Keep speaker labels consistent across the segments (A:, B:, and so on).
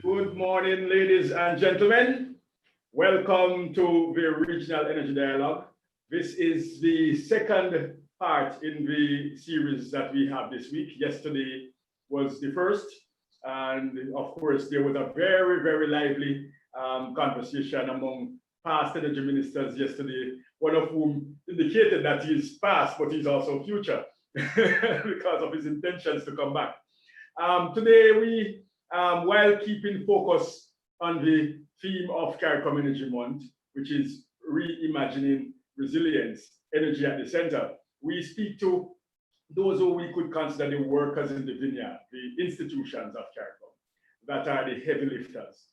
A: Good morning, ladies and gentlemen. Welcome to the Regional Energy Dialogue. This is the second part in the series that we have this week. Yesterday was the first, and of course, there was a very, very lively conversation among past energy ministers yesterday, one of whom indicated that he's past, but he's also future because of his intentions to come back. Today, while keeping focus on the theme of CARICOM Energy Month, which is reimagining resilience, energy at the center, we speak to those who we could consider the workers in the vineyard, the institutions of CARICOM, that are the heavy lifters,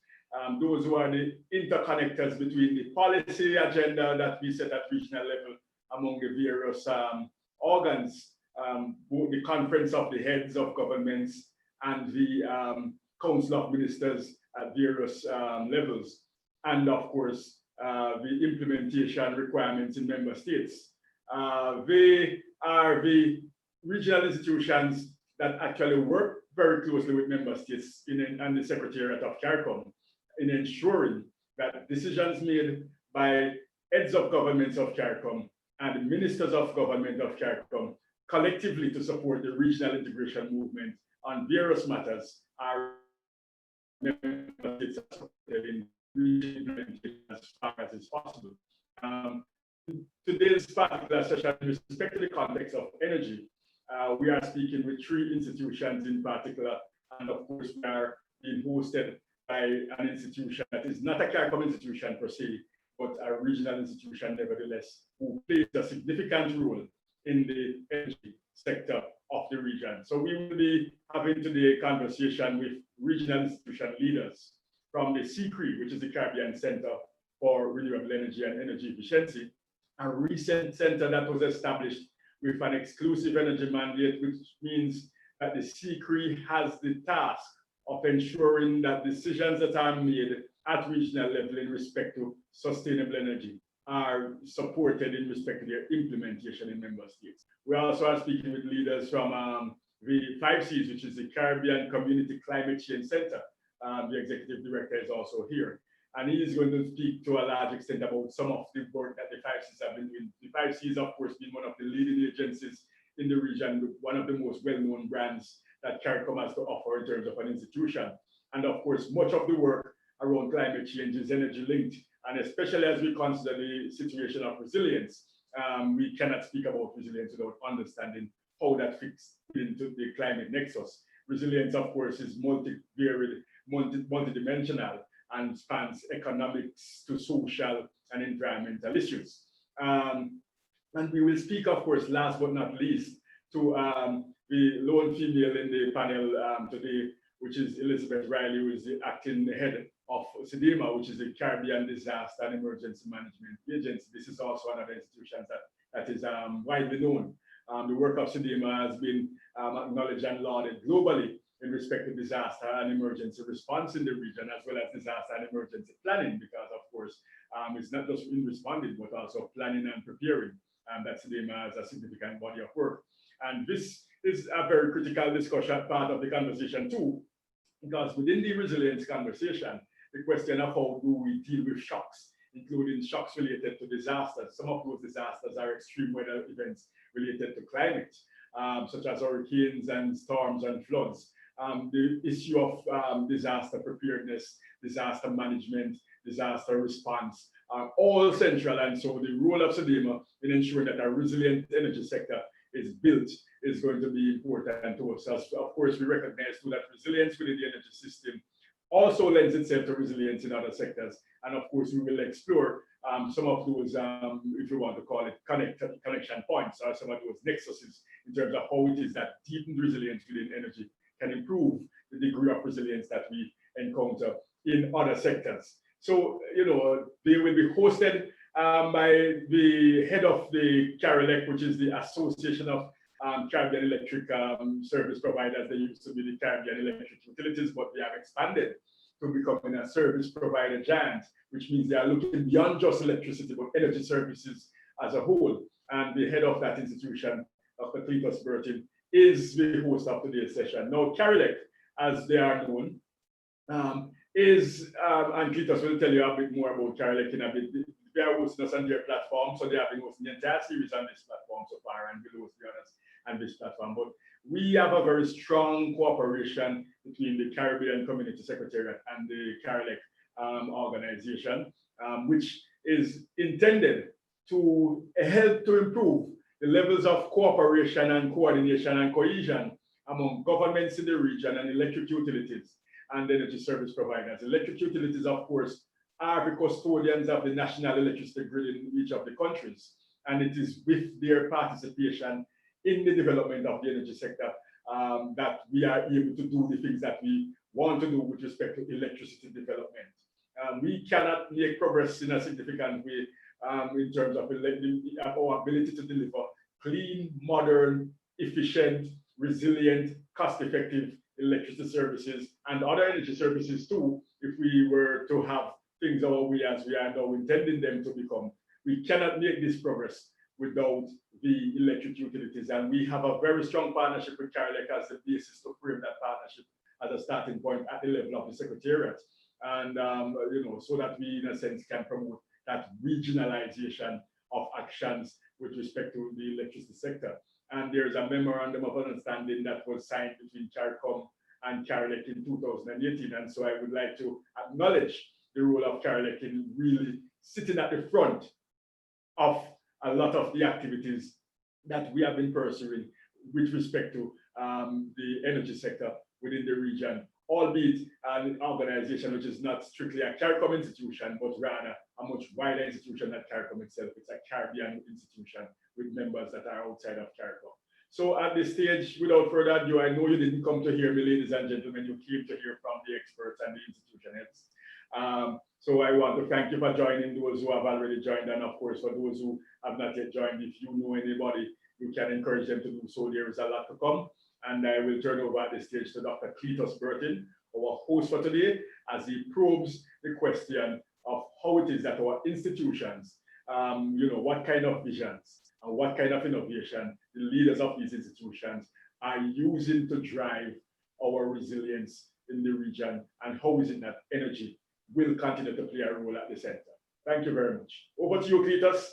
A: those who are the interconnectors between the policy agenda that we set at regional level among the various organs, both the Conference of the Heads of Governments and the Council of Ministers at various levels, and of course, the implementation requirements in member states. They are the regional institutions that actually work very closely with member states and the Secretariat of CARICOM in ensuring that decisions made by heads of governments of CARICOM and ministers of government of CARICOM collectively to support the regional integration movement on various matters are member states in as far as is possible. Today's particular session, with respect to the context of energy, we are speaking with three institutions in particular, and of course, we are being hosted by an institution that is not a CARICOM institution per se, but a regional institution nevertheless, who plays a significant role in the energy sector of the region. So we will be having today a conversation with regional institution leaders from the CCRE, which is the Caribbean Center for Renewable Energy and Energy Efficiency, a recent center that was established with an exclusive energy mandate, which means that the CCRE has the task of ensuring that decisions that are made at regional level in respect to sustainable energy are supported in respect to their implementation in member states. We also are speaking with leaders from the 5Cs, which is the Caribbean Community Climate Change Center. The executive director is also here. And he is going to speak to a large extent about some of the work that the 5Cs have been doing. The 5Cs, of course, being one of the leading agencies in the region, one of the most well-known brands that CARICOM has to offer in terms of an institution. And of course, much of the work around climate change is energy linked. And especially as we consider the situation of resilience, we cannot speak about resilience without understanding how that fits into the climate nexus. Resilience, of course, is multivariate, multidimensional, and spans economics to social and environmental issues. And we will speak, of course, last but not least, to the lone female in the panel today, which is Elizabeth Riley, who is the acting head of CDEMA, which is the Caribbean Disaster and Emergency Management Agency. This is also one of the institutions that is widely known. The work of CDEMA has been acknowledged and lauded globally in respect to disaster and emergency response in the region, as well as disaster and emergency planning, because of course, it's not just in responding, but also planning and preparing. That CDEMA has a significant body of work. And this is a very critical discussion part of the conversation too, because within the resilience conversation, the question of how do we deal with shocks, including shocks related to disasters. Some of those disasters are extreme weather events related to climate, such as hurricanes and storms and floods. The issue of disaster preparedness, disaster management, disaster response are all central. And so the role of CDEMA in ensuring that a resilient energy sector is built is going to be important to us. As of course, we recognize too that resilience within the energy system also lends itself to resilience in other sectors. And of course, we will explore some of those, if you want to call it, connection points, or some of those nexuses in terms of how it is that deepened resilience within energy can improve the degree of resilience that we encounter in other sectors. So, you know, they will be hosted by the head of the CARILEC, which is the Association of Caribbean Electric Service Providers. They used to be the Caribbean Electric Utilities, but they have expanded to becoming a service provider giant, which means they are looking beyond just electricity, but energy services as a whole. And the head of that institution, Dr. Cletus Burton, is the host of today's session. Now, CARILEC, as they are known, and Cletus will tell you a bit more about CARICOM in a bit. They are hosting us on their platform, so they have been hosting the entire series on this platform so far, and will host the others on this platform. But we have a very strong cooperation between the Caribbean Community Secretariat and the CARICOM organization, which is intended to help to improve the levels of cooperation and coordination and cohesion among governments in the region and electric utilities and energy service providers. Electric utilities, of course, are the custodians of the national electricity grid in each of the countries. And it is with their participation in the development of the energy sector that we are able to do the things that we want to do with respect to electricity development. We cannot make progress in a significant way in terms of our ability to deliver clean, modern, efficient, resilient, cost-effective electricity services and other energy services too, if we were to have things our way as we are now intending them to become. We cannot make this progress without the electric utilities, and we have a very strong partnership with CARICOM as the basis to frame that partnership as a starting point at the level of the Secretariat, and so that we, in a sense, can promote that regionalization of actions with respect to the electricity sector. And there's a memorandum of understanding that was signed between CARICOM and CARICOM in 2018. And so I would like to acknowledge the role of CARICOM in really sitting at the front of a lot of the activities that we have been pursuing with respect to the energy sector within the region, albeit an organization which is not strictly a CARICOM institution, but rather a much wider institution than CARICOM itself. It's a Caribbean institution with members that are outside of CARICOM. So at this stage, without further ado, I know you didn't come to hear me, ladies and gentlemen, you came to hear from the experts and the institution heads. So I want to thank you for joining, those who have already joined, and of course, for those who have not yet joined, if you know anybody, you can encourage them to do so. There is a lot to come. And I will turn over at this stage to Dr. Cletus Burton, our host for today, as he probes the question of how it is that our institutions, what kind of visions and what kind of innovation the leaders of these institutions are using to drive our resilience in the region, and how is it that energy will continue to play a role at the center. Thank you very much. Over to you, Cletus.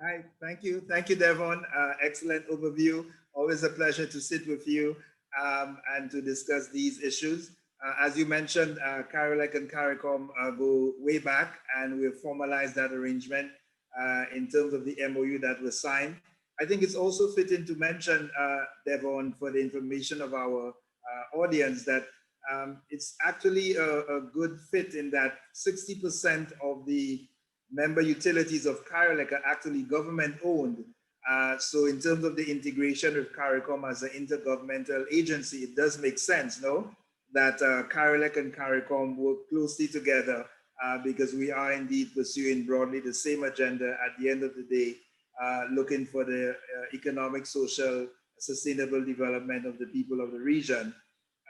B: Hi, thank you. Thank you, Devon. Excellent overview. Always a pleasure to sit with you and to discuss these issues. As you mentioned, CARICOM and CARICOM go way back, and we've formalized that arrangement in terms of the MOU that was signed. I think it's also fitting to mention, Devon, for the information of our audience, that it's actually a good fit in that 60% of the member utilities of CARICOM are actually government-owned. So in terms of the integration with CARICOM as an intergovernmental agency, it does make sense, no? That CARICOM and CARICOM work closely together because we are indeed pursuing broadly the same agenda at the end of the day, looking for the economic, social, sustainable development of the people of the region.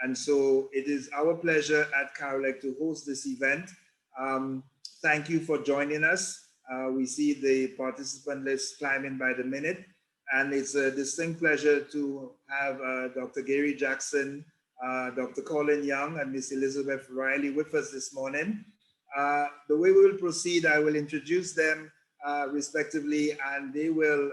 B: And so it is our pleasure at CARICOM to host this event. Thank you for joining us. We see the participant list climbing by the minute, and it's a distinct pleasure to have Dr. Gary Jackson, Dr. Colin Young, and Ms. Elizabeth Riley with us this morning. The way we will proceed, I will introduce them respectively, and they will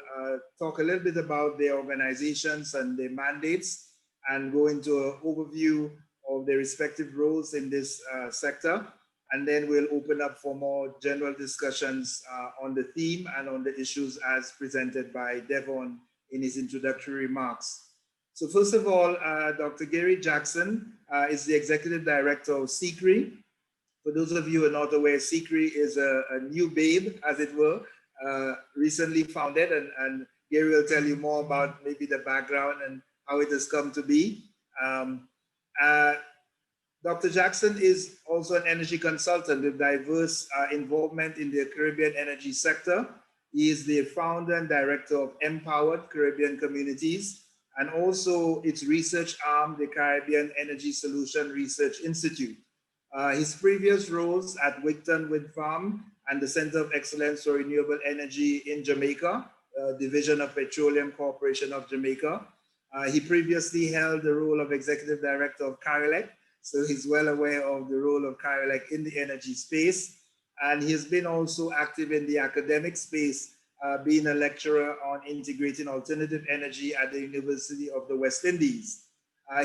B: talk a little bit about their organizations and their mandates, and go into an overview of their respective roles in this sector. And then we'll open up for more general discussions on the theme and on the issues as presented by Devon in his introductory remarks. So first of all, Dr. Gary Jackson is the Executive Director of CCRI. For those of you who are not aware, CCRI is a new babe, as it were, recently founded, and Gary will tell you more about maybe the background and how it has come to be. Dr. Jackson is also an energy consultant with diverse involvement in the Caribbean energy sector. He is the founder and director of Empowered Caribbean Communities, and also its research arm, the Caribbean Energy Solution Research Institute. His previous roles at Wigton Wind Farm and the Center of Excellence for Renewable Energy in Jamaica, division of Petroleum Corporation of Jamaica. He previously held the role of Executive Director of CARICOM, so he's well aware of the role of CARILEC in the energy space. And he has been also active in the academic space, being a lecturer on integrating alternative energy at the University of the West Indies.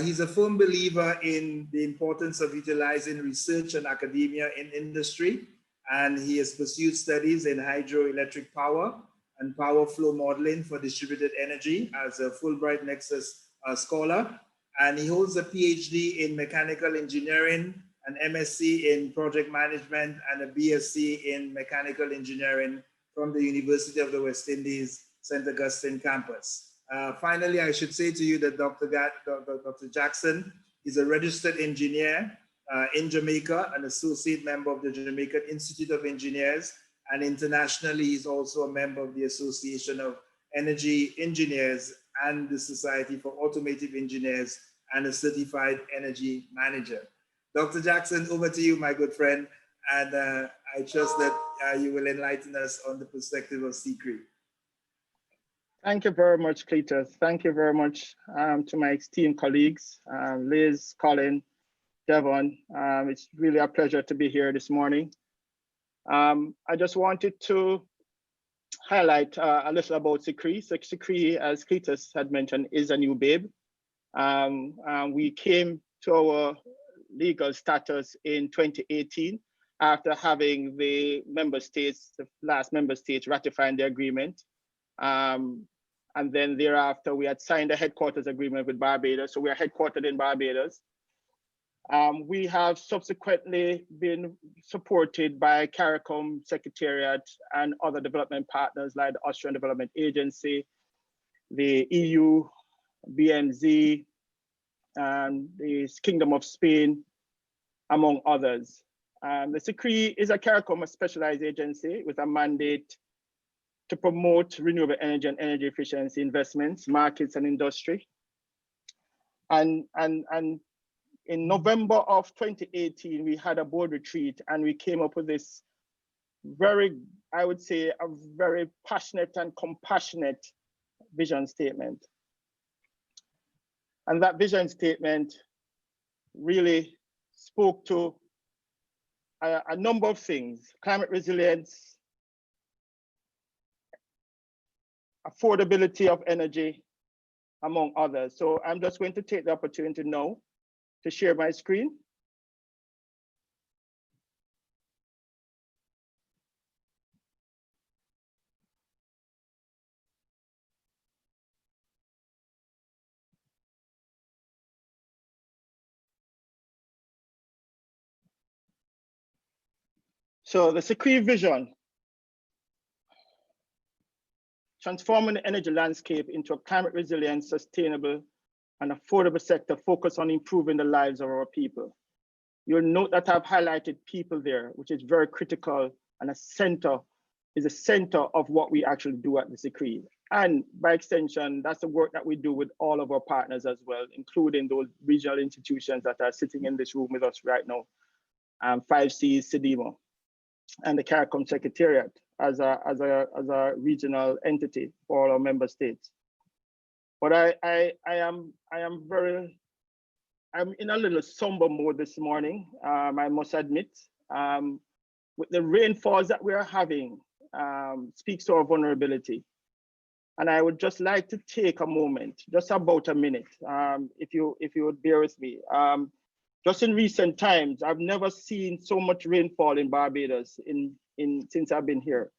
B: He's a firm believer in the importance of utilizing research and academia in industry, and he has pursued studies in hydroelectric power and power flow modeling for distributed energy as a Fulbright Nexus scholar. And he holds a PhD in mechanical engineering, an MSc in project management, and a BSc in mechanical engineering from the University of the West Indies, St. Augustine campus. Finally, I should say to you that Dr. Jackson is a registered engineer in Jamaica, an associate member of the Jamaican Institute of Engineers, and internationally, he's also a member of the Association of Energy Engineers and the Society for Automotive Engineers, and a certified energy manager. Dr. Jackson, over to you, my good friend, and I trust that you will enlighten us on the perspective of CCRE.
C: Thank you very much, Cletus. Thank you very much to my esteemed colleagues, Liz, Colin, Devon. It's really a pleasure to be here this morning. I just wanted to highlight a little about CCRE. So CCRE, as Cletus had mentioned, is a new babe. We came to our legal status in 2018 after having the member states, the last member states ratifying the agreement. And then thereafter, we had signed a headquarters agreement with Barbados. So we are headquartered in Barbados. We have subsequently been supported by CARICOM Secretariat and other development partners like the Austrian Development Agency, the EU, BMZ, and the Kingdom of Spain, among others. The CCRE is a CARICOM specialized agency with a mandate to promote renewable energy and energy efficiency investments, markets, and industry. And in November of 2018, we had a board retreat and we came up with this very, I would say, a very passionate and compassionate vision statement. And that vision statement really spoke to a number of things: climate resilience, affordability of energy, among others. So I'm just going to take the opportunity now to share my screen. So the CCRE vision: transforming the energy landscape into a climate resilient, sustainable, and affordable sector focused on improving the lives of our people. You'll note that I've highlighted people there, which is very critical and a center of what we actually do at the CCRE. And by extension, that's the work that we do with all of our partners as well, including those regional institutions that are sitting in this room with us right now, 5Cs, CDMO, and the CARICOM Secretariat as a regional entity for all our member states. But I'm in a little somber mode this morning, I must admit. With the rainfalls that we are having, speaks to our vulnerability. And I would just like to take a moment, just about a minute, if you would bear with me. Just in recent times, I've never seen so much rainfall in Barbados since I've been here.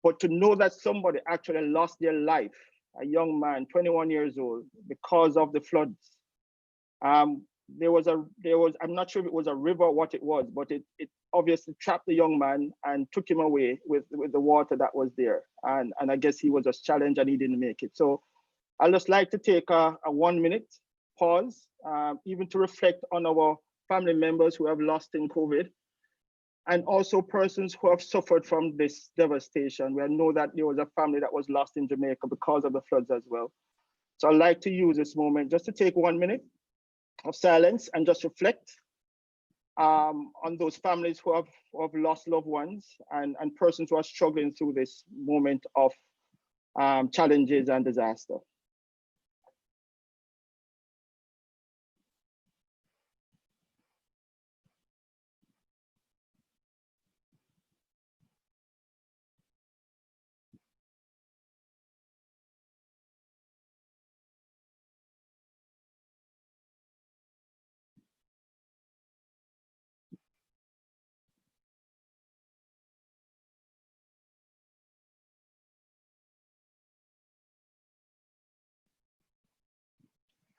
C: But to know that somebody actually lost their life, a young man, 21 years old, because of the floods. I'm not sure if it was a river or what it was, but it obviously trapped the young man and took him away with the water that was there. And I guess he was just challenged and he didn't make it. So I'd just like to take a 1 minute pause, even to reflect on our family members who have lost in COVID, and also persons who have suffered from this devastation. We know that there was a family that was lost in Jamaica because of the floods as well. So I'd like to use this moment just to take 1 minute of silence and just reflect on those families who have lost loved ones and persons who are struggling through this moment of challenges and disaster.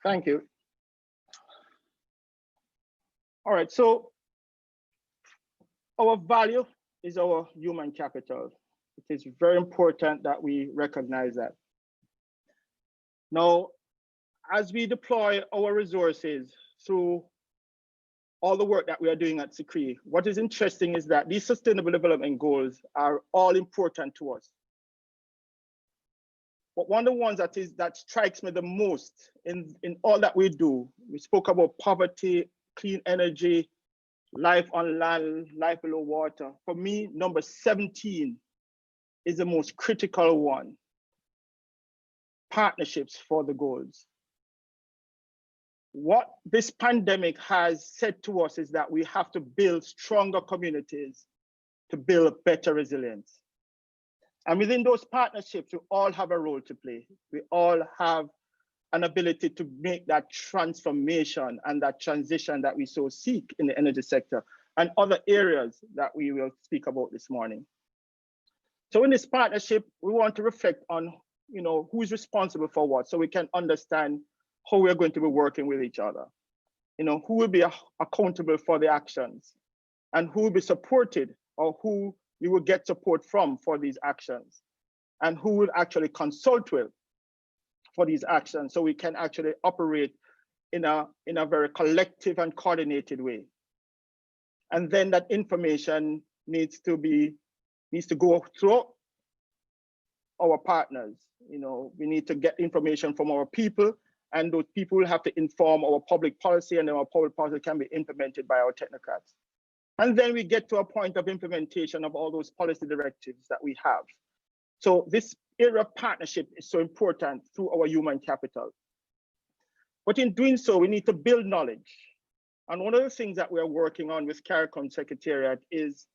C: Thank you. All right, so our value is our human capital. It is very important that we recognize that. Now, as we deploy our resources through all the work that we are doing at CARICOM, what is interesting is that these sustainable development goals are all important to us. But one of the ones that strikes me the most in all that we do, we spoke about poverty, clean energy, life on land, life below water. For me, number 17 is the most critical one. Partnerships for the goals. What this pandemic has said to us is that we have to build stronger communities to build better resilience. And within those partnerships, we all have a role to play. We all have an ability to make that transformation and that transition that we so seek in the energy sector and other areas that we will speak about this morning. So in this partnership, we want to reflect on, who is responsible for what, so we can understand how we're going to be working with each other. Who will be accountable for the actions and who will be supported, or who we will get support from for these actions, and who will actually consult with for these actions, so we can actually operate in a very collective and coordinated way. And then that information needs to go through our partners. We need to get information from our people, and those people will have to inform our public policy, and then our public policy can be implemented by our technocrats. And then we get to a point of implementation of all those policy directives that we have. So this area of partnership is so important through our human capital. But in doing so, we need to build knowledge. And one of the things that we're working on with CARICOM Secretariat is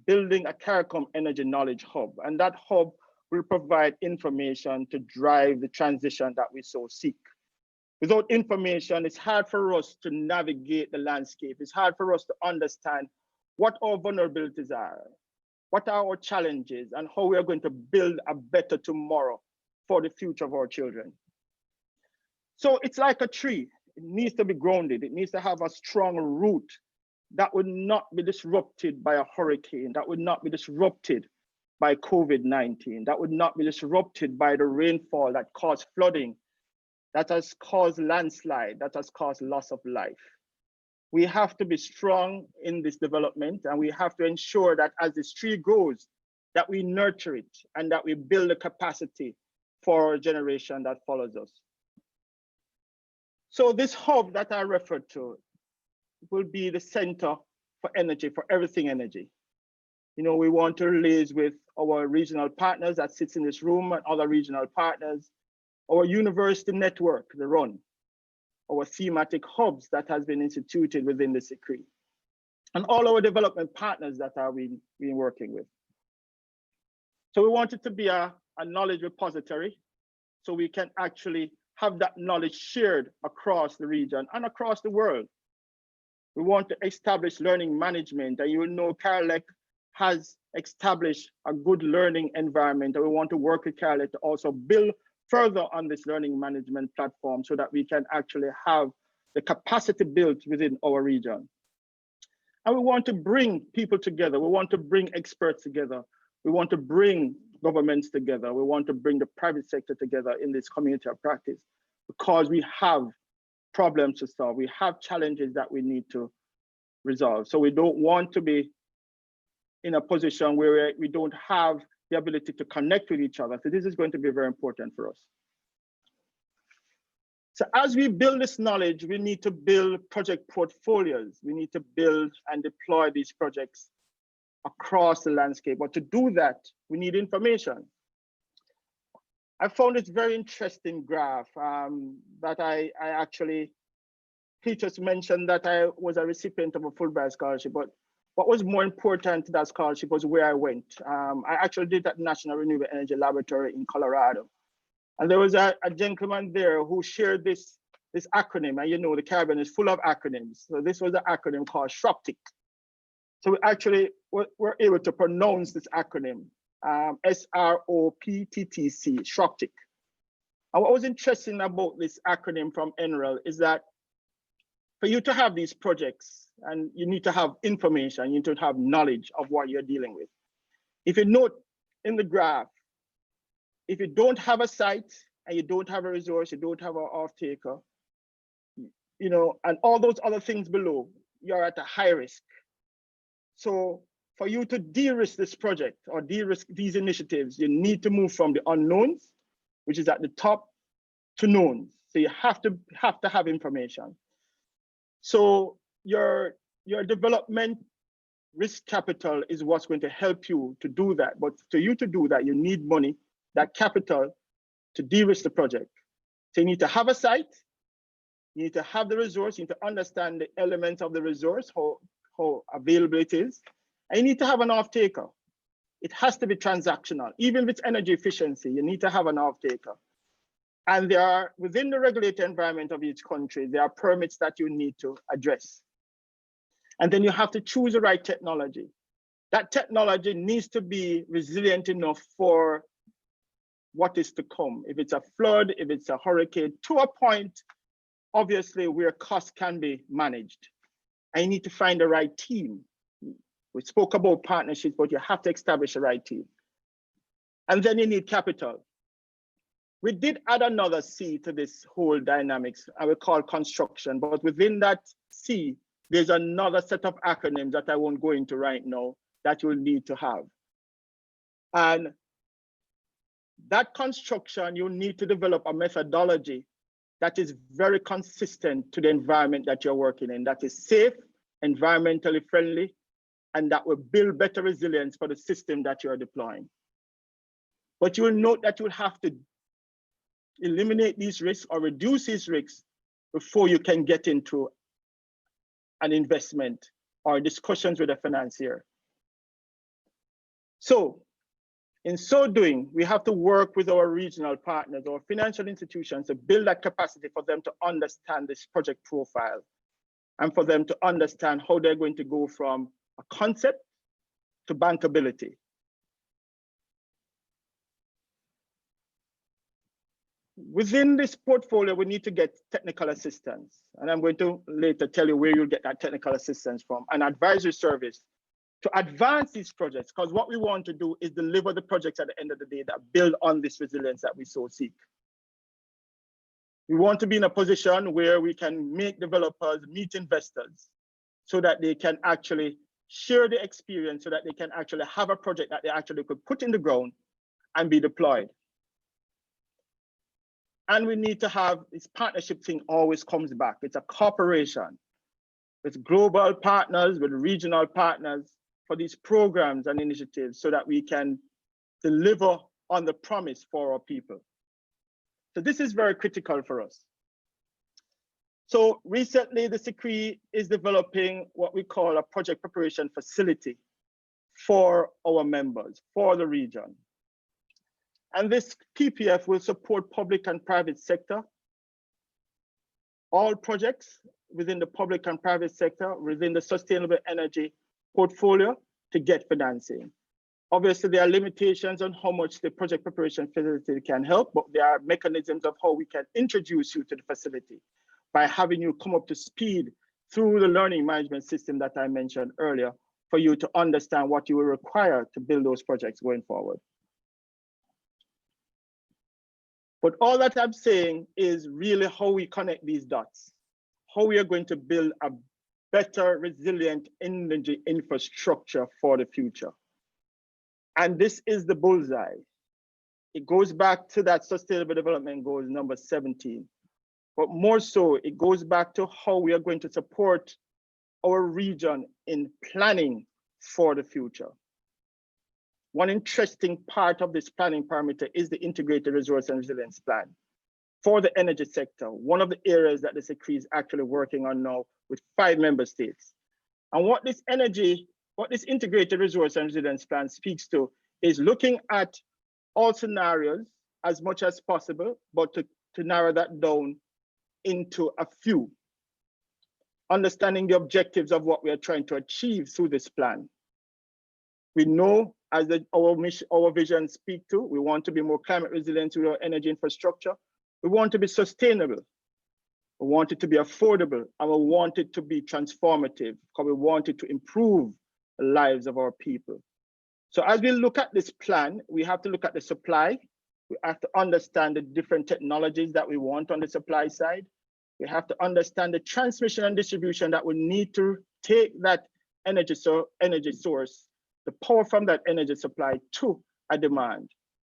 C: building a CARICOM Energy Knowledge Hub. And that hub will provide information to drive the transition that we so seek. Without information, it's hard for us to navigate the landscape. It's hard for us to understand what our vulnerabilities are, what are our challenges, and how we are going to build a better tomorrow for the future of our children. So it's like a tree. It needs to be grounded. It needs to have a strong root that would not be disrupted by a hurricane, that would not be disrupted by COVID-19, that would not be disrupted by the rainfall that caused flooding, that has caused landslide, that has caused loss of life. We have to be strong in this development, and we have to ensure that as this tree grows, that we nurture it and that we build the capacity for a generation that follows us. So this hub that I referred to will be the center for energy, for everything energy. We want to liaise with our regional partners that sits in this room and other regional partners, our university network, the RUN, our thematic hubs that has been instituted within the CARICOM, and all our development partners that we've been working with. So we want it to be a knowledge repository, so we can actually have that knowledge shared across the region and across the world. We want to establish learning management, and CARILEC has established a good learning environment, and we want to work with CARILEC to also build further on this learning management platform so that we can actually have the capacity built within our region. And we want to bring people together. We want to bring experts together. We want to bring governments together. We want to bring the private sector together in this community of practice, because we have problems to solve. We have challenges that we need to resolve. So we don't want to be in a position where we don't have the ability to connect with each other. So this is going to be very important for us. So as we build this knowledge, we need to build project portfolios. We need to build and deploy these projects across the landscape. But to do that, we need information. I found this very interesting graph that I actually, Cletus mentioned that I was a recipient of a Fulbright scholarship, but what was more important to that scholarship was where I went. I actually did at National Renewable Energy Laboratory in Colorado. And there was a gentleman there who shared this acronym, and the Caribbean is full of acronyms. So this was an acronym called SHROPTIC. So we actually were able to pronounce this acronym, SROPTTC, SHROPTIC. And what was interesting about this acronym from NREL is that for you to have these projects, and you need to have information, you need to have knowledge of what you're dealing with. If you note in the graph, if you don't have a site and you don't have a resource, you don't have an off-taker, you know, and all those other things below, you're at a high risk. So for you to de-risk this project or de-risk these initiatives, you need to move from the unknowns, which is at the top, to knowns. So you have to have information. So your development risk capital is what's going to help you to do that. But for you to do that, you need money, that capital, to de-risk the project. So you need to have a site, you need to have the resource, you need to understand the elements of the resource, how available it is, and you need to have an off-taker. It has to be transactional. Even if it's energy efficiency, you need to have an off-taker. And there are, within the regulated environment of each country, there are permits that you need to address. And then you have to choose the right technology. That technology needs to be resilient enough for what is to come. If it's a flood, if it's a hurricane, to a point, obviously, where costs can be managed. And you need to find the right team. We spoke about partnerships, but you have to establish the right team. And then you need capital. We did add another C to this whole dynamics, and we call construction, but within that C, there's another set of acronyms that I won't go into right now that you'll need to have. And that construction, you need to develop a methodology that is very consistent to the environment that you're working in, that is safe, environmentally friendly, and that will build better resilience for the system that you're deploying. But you will note that you'll have to eliminate these risks or reduce these risks before you can get into an investment or discussions with a financier. So in so doing, we have to work with our regional partners or financial institutions to build that capacity for them to understand this project profile and for them to understand how they're going to go from a concept to bankability. Within this portfolio, we need to get technical assistance. And I'm going to later tell you where you'll get that technical assistance from, an advisory service to advance these projects, because what we want to do is deliver the projects at the end of the day that build on this resilience that we so seek. We want to be in a position where we can make developers meet investors so that they can actually share the experience, so that they can actually have a project that they actually could put in the ground and be deployed. And we need to have this partnership thing always comes back. It's a cooperation with global partners, with regional partners for these programs and initiatives so that we can deliver on the promise for our people. So this is very critical for us. So recently, the SECRE is developing what we call a project preparation facility for our members, for the region. And this PPF will support public and private sector, all projects within the public and private sector, within the sustainable energy portfolio to get financing. Obviously, there are limitations on how much the project preparation facility can help, but there are mechanisms of how we can introduce you to the facility by having you come up to speed through the learning management system that I mentioned earlier for you to understand what you will require to build those projects going forward. But all that I'm saying is really how we connect these dots, how we are going to build a better, resilient energy infrastructure for the future. And this is the bullseye. It goes back to that sustainable development goal number 17. But more so, it goes back to how we are going to support our region in planning for the future. One interesting part of this planning parameter is the integrated resource and resilience plan for the energy sector, one of the areas that the SECRE is actually working on now with 5 member states. And what this integrated resource and resilience plan speaks to is looking at all scenarios as much as possible, but to narrow that down into a few, understanding the objectives of what we are trying to achieve through this plan. We know, as our vision speak to, we want to be more climate resilient with our energy infrastructure. We want to be sustainable. We want it to be affordable, and we want it to be transformative because we want it to improve the lives of our people. So as we look at this plan, we have to look at the supply. We have to understand the different technologies that we want on the supply side. We have to understand the transmission and distribution that we need to take that energy source, the power from that energy supply to a demand.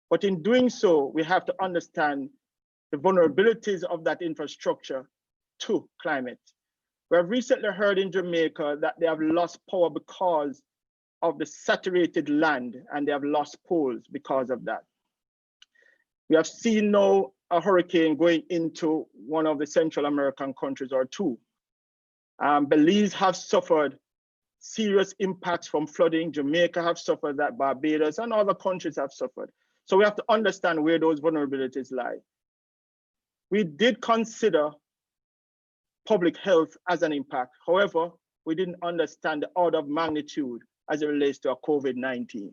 C: But in doing so, we have to understand the vulnerabilities of that infrastructure to climate. We have recently heard in Jamaica that they have lost power because of the saturated land, and they have lost poles because of that. We have seen now a hurricane going into one of the Central American countries or two. Belize have suffered serious impacts from flooding. Jamaica have suffered that, Barbados and other countries have suffered. So we have to understand where those vulnerabilities lie. We did consider public health as an impact. However, we didn't understand the order of magnitude as it relates to a COVID-19.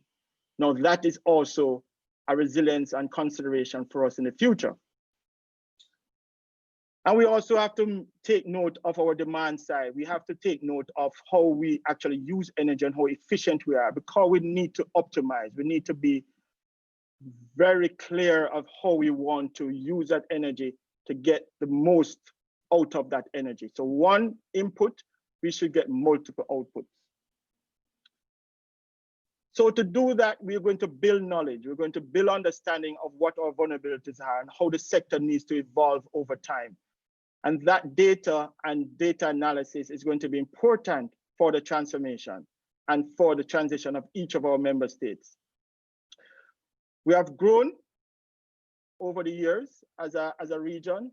C: Now that is also a resilience and consideration for us in the future. And we also have to take note of our demand side. We have to take note of how we actually use energy and how efficient we are, because we need to optimize. We need to be very clear of how we want to use that energy to get the most out of that energy. So one input, we should get multiple outputs. So to do that, we're going to build knowledge. We're going to build understanding of what our vulnerabilities are and how the sector needs to evolve over time. And that data and data analysis is going to be important for the transformation and for the transition of each of our member states. We have grown over the years as a region,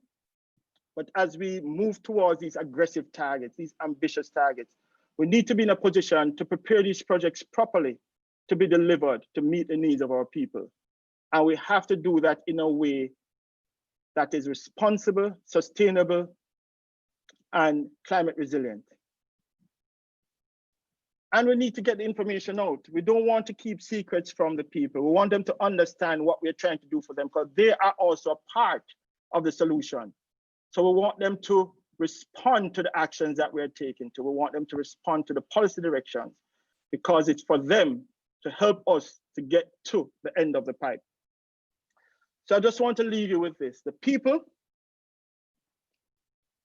C: but as we move towards these aggressive targets, these ambitious targets, we need to be in a position to prepare these projects properly to be delivered to meet the needs of our people. And we have to do that in a way that is responsible, sustainable, and climate resilient. And we need to get the information out. We don't want to keep secrets from the people. We want them to understand what we're trying to do for them, because they are also a part of the solution. So we want them to respond to the actions that we're taking. We want them to respond to the policy directions, because it's for them to help us to get to the end of the pipe. So I just want to leave you with this. The people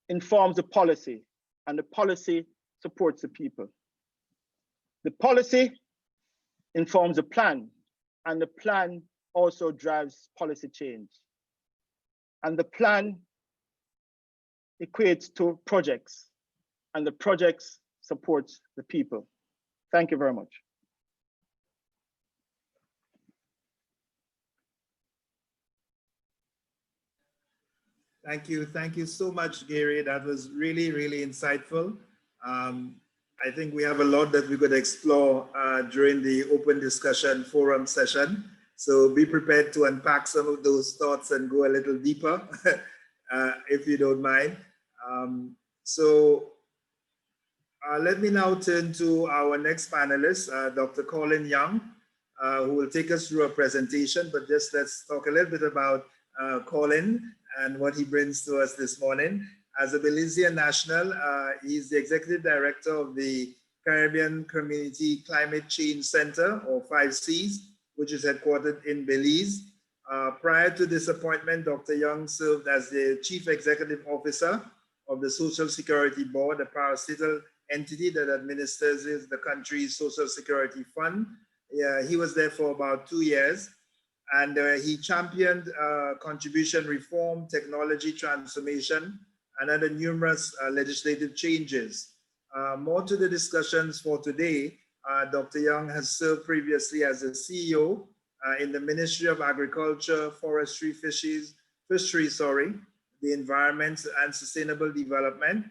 C: informs the policy, and the policy supports the people. The policy informs the plan, and the plan also drives policy change. And the plan equates to projects, and the projects supports the people. Thank you very much.
B: Thank you so much, Gary. That was really, really insightful. I think we have a lot that we could explore during the open discussion forum session. So be prepared to unpack some of those thoughts and go a little deeper, if you don't mind. Let me now turn to our next panelist, Dr. Colin Young, who will take us through a presentation, but just let's talk a little bit about Colin and what he brings to us this morning. As a Belizean national, he's the Executive Director of the Caribbean Community Climate Change Center, or 5Cs, which is headquartered in Belize. Prior to this appointment, Dr. Young served as the Chief Executive Officer of the Social Security Board, a parastatal entity that administers the country's Social Security Fund. He was there for about 2 years. And he championed contribution reform, technology transformation, and other numerous legislative changes. More to the discussions for today, Dr. Young has served previously as a CEO in the Ministry of Agriculture, Forestry, Fisheries, the Environment and Sustainable Development,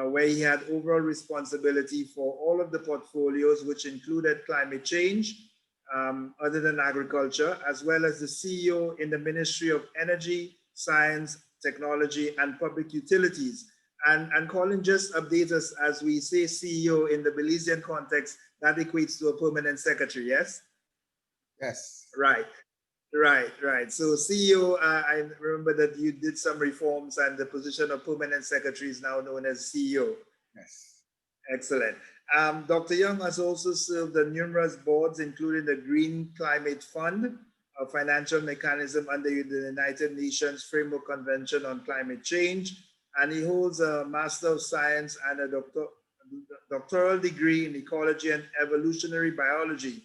B: where he had overall responsibility for all of the portfolios, which included climate change, other than agriculture, as well as the CEO in the Ministry of Energy, Science, Technology, and Public Utilities. And Colin, just update us, as we say CEO in the Belizean context, that equates to a permanent secretary, yes?
D: Yes.
B: Right. Right, right. So CEO, I remember that you did some reforms and the position of permanent secretary is now known as CEO.
D: Yes.
B: Excellent. Dr. Young has also served on numerous boards, including the Green Climate Fund, a financial mechanism under the United Nations Framework Convention on Climate Change, and he holds a Master of Science and a doctoral degree in Ecology and Evolutionary Biology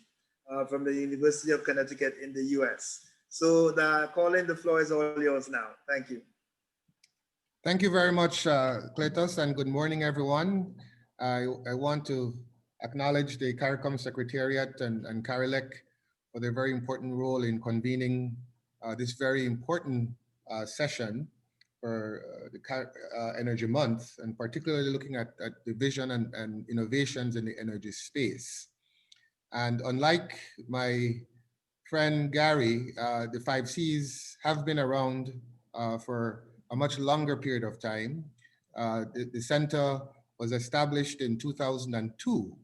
B: from the University of Connecticut in the US. So Colin, the floor is all yours now. Thank you.
D: Thank you very much, Cletus, and good morning, everyone. I want to acknowledge the CARICOM Secretariat and CARILEC for their very important role in convening this very important session for the Energy Month, and particularly looking at the vision and innovations in the energy space. And unlike my friend Gary, the 5 Cs have been around for a much longer period of time. The center was established in 2002,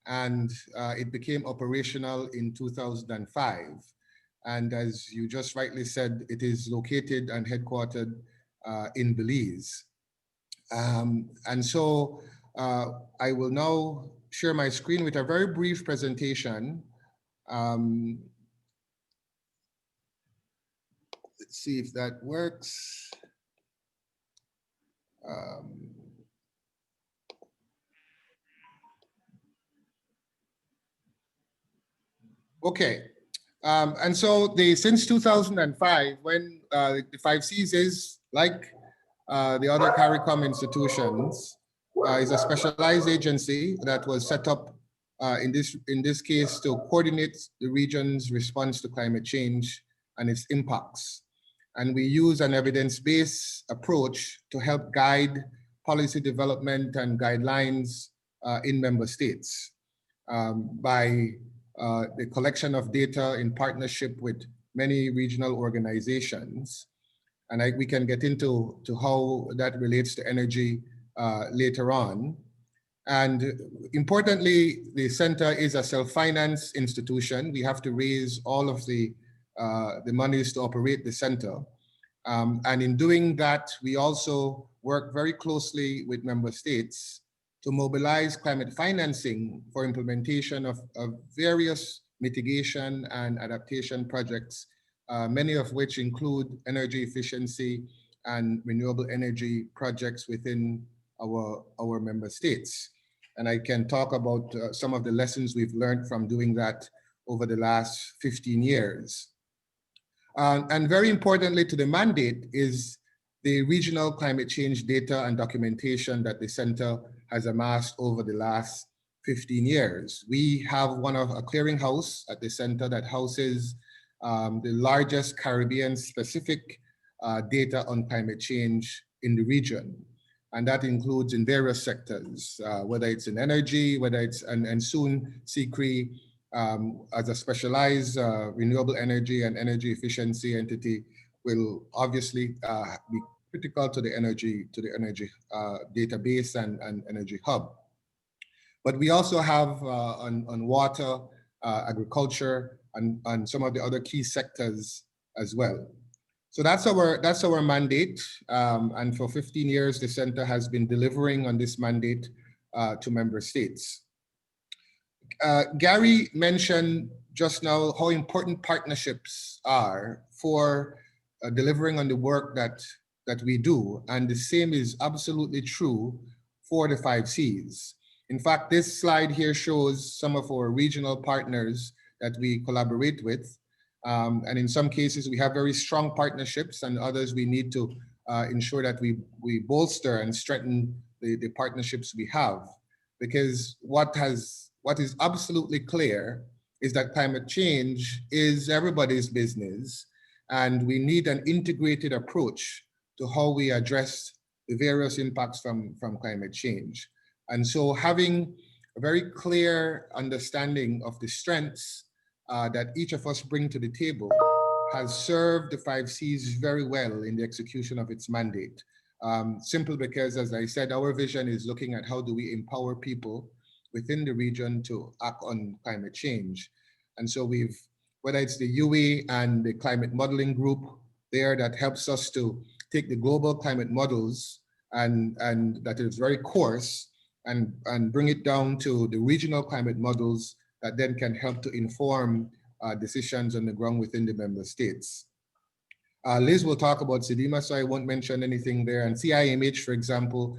D: and it became operational in 2005. And as you just rightly said, it is located and headquartered in Belize. And so I will now share my screen with a very brief presentation. Let's see if that works. Okay. And so since 2005, when the 5 Cs is like the other CARICOM institutions, is a specialized agency that was set up in this case to coordinate the region's response to climate change and its impacts. And we use an evidence-based approach to help guide policy development and guidelines in member states by the collection of data in partnership with many regional organizations. And we can get into how that relates to energy later on. And importantly, the center is a self-finance institution. We have to raise all of the monies to operate the center. And in doing that, we also work very closely with member states to mobilize climate financing for implementation of various mitigation and adaptation projects, many of which include energy efficiency and renewable energy projects within our member states. And I can talk about some of the lessons we've learned from doing that over the last 15 years. And very importantly to the mandate is the regional climate change data and documentation that the center has amassed over the last 15 years. We have a clearinghouse at the center that houses the largest Caribbean specific data on climate change in the region. And that includes in various sectors, whether it's in energy, whether it's, and soon CCRE as a specialized renewable energy and energy efficiency entity will obviously be critical to the energy database and energy hub. But we also have on water, agriculture, and some of the other key sectors as well. So that's our mandate. And for 15 years, the center has been delivering on this mandate to member states. Gary mentioned just now how important partnerships are for delivering on the work that we do. And the same is absolutely true for the 5 Cs. In fact, this slide here shows some of our regional partners that we collaborate with. And in some cases, we have very strong partnerships, and others we need to ensure that we bolster and strengthen the partnerships we have. Because what is absolutely clear is that climate change is everybody's business, and we need an integrated approach to how we address the various impacts from climate change. And so having a very clear understanding of the strengths that each of us bring to the table has served the 5 Cs very well in the execution of its mandate. Simply because, as I said, our vision is looking at how do we empower people within the region to act on climate change. And so we've whether it's the UE and the climate modeling group there that helps us to take the global climate models and that is very coarse and bring it down to the regional climate models that then can help to inform decisions on the ground within the member states. Liz will talk about SEDIMA, so I won't mention anything there. And CIMH, for example,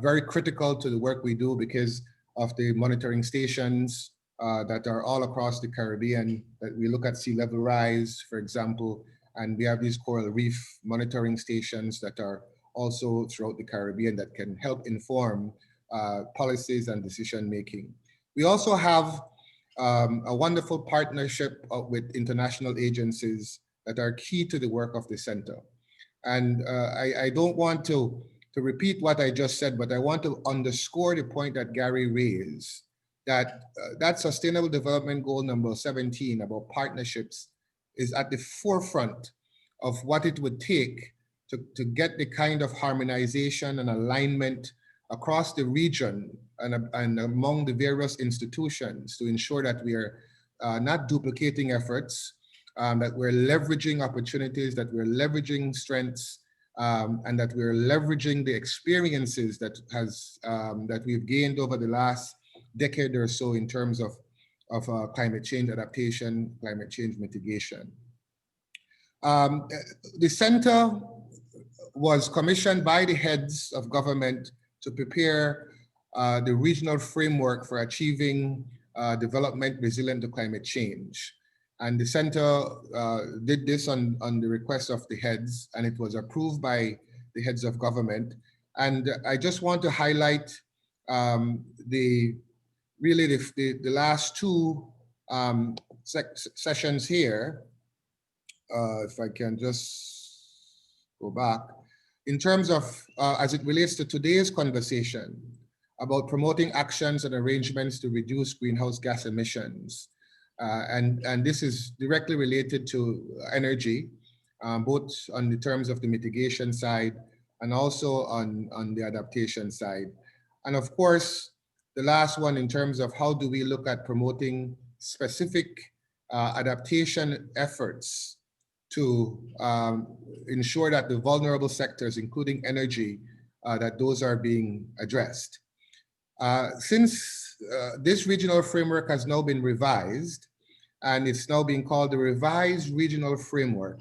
D: very critical to the work we do because of the monitoring stations that are all across the Caribbean, that we look at sea level rise, for example, and we have these coral reef monitoring stations that are also throughout the Caribbean that can help inform policies and decision making. We also have a wonderful partnership with international agencies that are key to the work of the center. And I don't want to repeat what I just said, but I want to underscore the point that Gary raised, that that Sustainable Development Goal number 17 about partnerships is at the forefront of what it would take to get the kind of harmonization and alignment across the region and among the various institutions to ensure that we are not duplicating efforts, that we're leveraging opportunities, that we're leveraging strengths, and that we're leveraging the experiences that we've gained over the last decade or so in terms of climate change adaptation, climate change mitigation. The center was commissioned by the heads of government to prepare the regional framework for achieving development resilient to climate change. And the center did this on the request of the heads, and it was approved by the heads of government. And I just want to highlight the last two sessions here. If I can just go back. In terms of, as it relates to today's conversation about promoting actions and arrangements to reduce greenhouse gas emissions. And this is directly related to energy, both on the terms of the mitigation side and also on the adaptation side. And of course, the last one in terms of how do we look at promoting specific adaptation efforts to ensure that the vulnerable sectors, including energy, that those are being addressed. Since this regional framework has now been revised, and it's now being called the Revised Regional Framework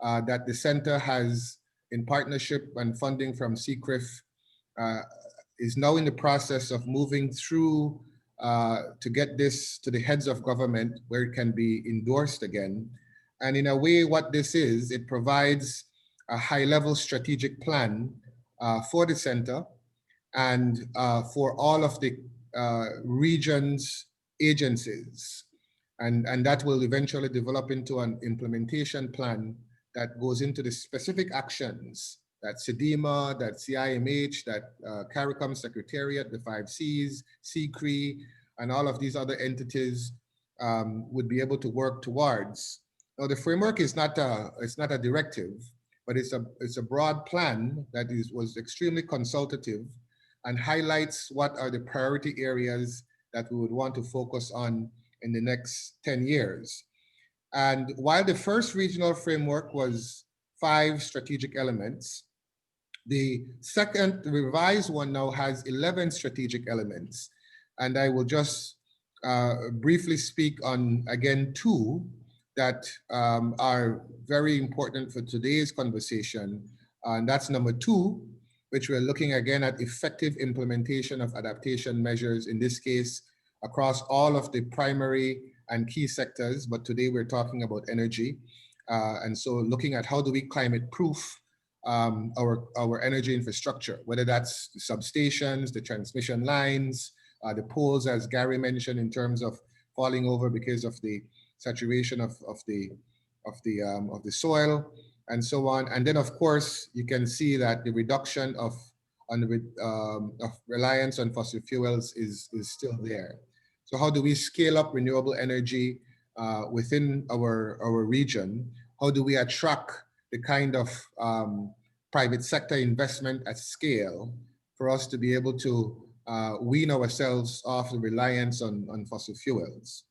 D: that the center has in partnership and funding from CCRIF, is now in the process of moving through to get this to the heads of government where it can be endorsed again. And in a way, what this is, it provides a high-level strategic plan for the center and for all of the region's agencies. And that will eventually develop into an implementation plan that goes into the specific actions that SEDIMA, that CIMH, that CARICOM Secretariat, the 5 Cs, CCRI, and all of these other entities would be able to work towards. Now, the framework is not a directive, but it's a broad plan that was extremely consultative and highlights what are the priority areas that we would want to focus on in the next 10 years. And while the first regional framework was 5 strategic elements, the second, the revised one now has 11 strategic elements. And I will just briefly speak on, again, 2 that are very important for today's conversation. And that's number 2, which we're looking again at effective implementation of adaptation measures, in this case, across all of the primary and key sectors, but today we're talking about energy. And so looking at how do we climate proof our energy infrastructure, whether that's the substations, the transmission lines, the poles, as Gary mentioned, in terms of falling over because of the saturation of the soil and so on. And then of course, you can see that the reduction of reliance on fossil fuels is still there. So how do we scale up renewable energy within our region? How do we attract the kind of private sector investment at scale for us to be able to wean ourselves off the reliance on fossil fuels?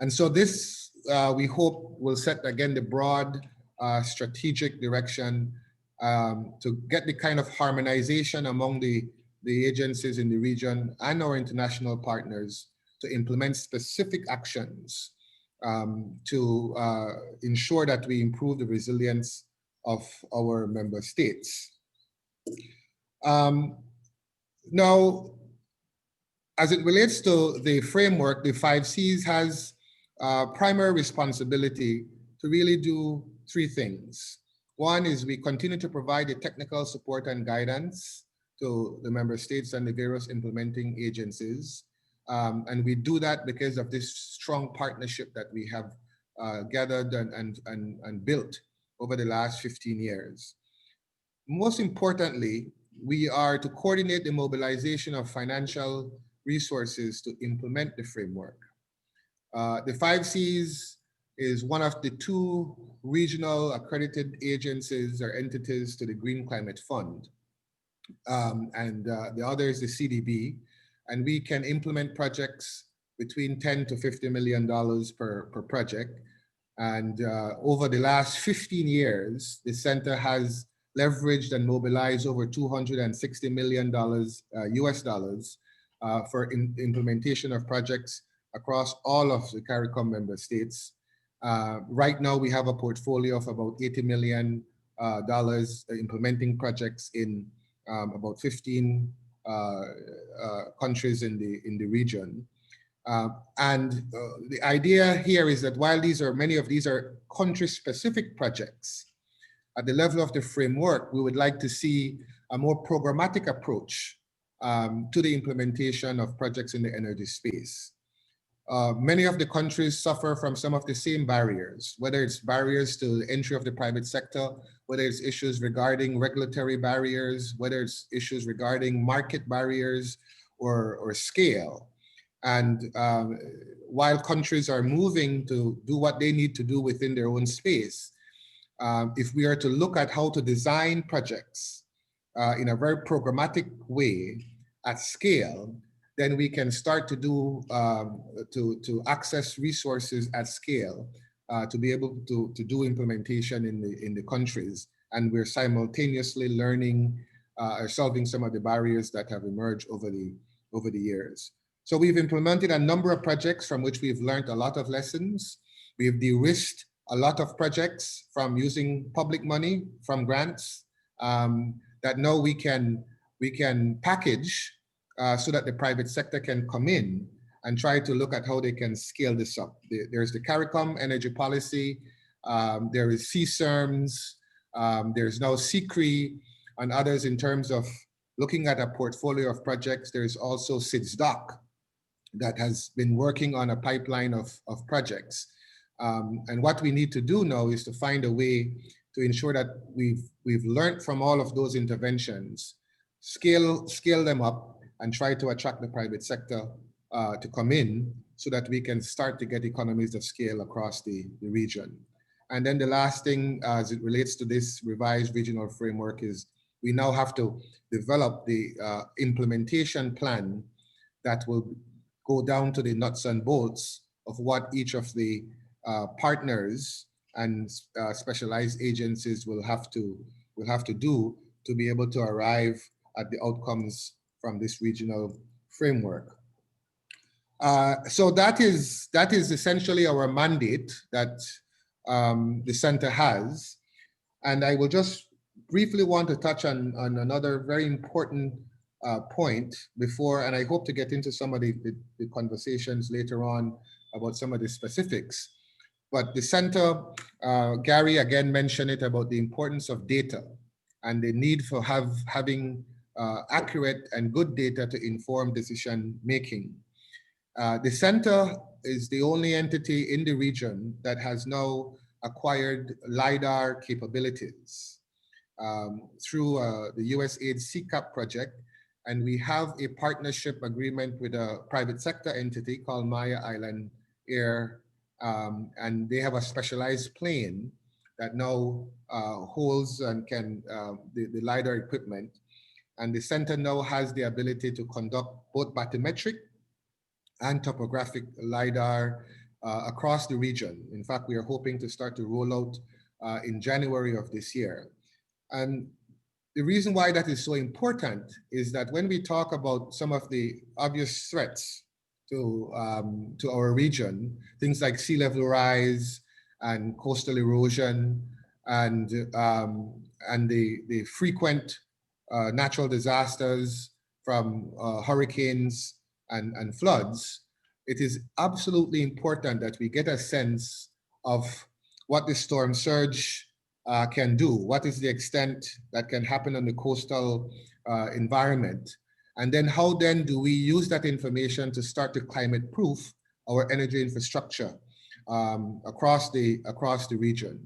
D: And so this, we hope, will set again the broad strategic direction to get the kind of harmonization among the agencies in the region and our international partners to implement specific actions to ensure that we improve the resilience of our member states. Now, as it relates to the framework, the 5Cs has primary responsibility to really do three things. One is we continue to provide the technical support and guidance to the member states and the various implementing agencies. And we do that because of this strong partnership that we have gathered and built over the last 15 years. Most importantly, we are to coordinate the mobilization of financial resources to implement the framework. The 5Cs is one of the 2 regional accredited agencies or entities to the Green Climate Fund. The other is the CDB. And we can implement projects between $10 to $50 million per project. And over the last 15 years, the center has leveraged and mobilized over $260 million US dollars for implementation of projects across all of the CARICOM member states. Right now, we have a portfolio of about $80 million implementing projects in about 15 countries in the region. The idea here is that while many of these are country-specific projects, at the level of the framework, we would like to see a more programmatic approach to the implementation of projects in the energy space. Many of the countries suffer from some of the same barriers, whether it's barriers to the entry of the private sector, whether it's issues regarding regulatory barriers, whether it's issues regarding market barriers or scale. And while countries are moving to do what they need to do within their own space, if we are to look at how to design projects in a very programmatic way at scale, then we can start to do to access resources at scale to be able to do implementation in the countries. And we're simultaneously learning or solving some of the barriers that have emerged over the years. So we've implemented a number of projects from which we've learned a lot of lessons. We've de-risked a lot of projects from using public money from grants that now we can package so that the private sector can come in and try to look at how they can scale this up. There's the CARICOM energy policy, there is CSERMS, there's now CCRI and others in terms of looking at a portfolio of projects. There's also SIDSDOC that has been working on a pipeline of projects. And what we need to do now is to find a way to ensure that we've learned from all of those interventions, scale them up, and try to attract the private sector to come in so that we can start to get economies of scale across the region. And then the last thing as it relates to this revised regional framework is we now have to develop the implementation plan that will go down to the nuts and bolts of what each of the partners and specialized agencies will have to do to be able to arrive at the outcomes from this regional framework. So that is essentially our mandate that the center has. And I will just briefly want to touch on another very important point before, and I hope to get into some of the conversations later on about some of the specifics. But the center, Gary again mentioned it about the importance of data and the need for having accurate and good data to inform decision making. The center is the only entity in the region that has now acquired LiDAR capabilities through the USAID CCAP project. And we have a partnership agreement with a private sector entity called Maya Island Air. And they have a specialized plane that now holds and can the LiDAR equipment. And the center now has the ability to conduct both bathymetric and topographic LiDAR across the region. In fact, we are hoping to start to roll out in January of this year. And the reason why that is so important is that when we talk about some of the obvious threats to our region, things like sea level rise and coastal erosion and the frequent natural disasters from hurricanes and floods, it is absolutely important that we get a sense of what the storm surge can do, what is the extent that can happen on the coastal environment, and then how then do we use that information to start to climate proof our energy infrastructure across the region.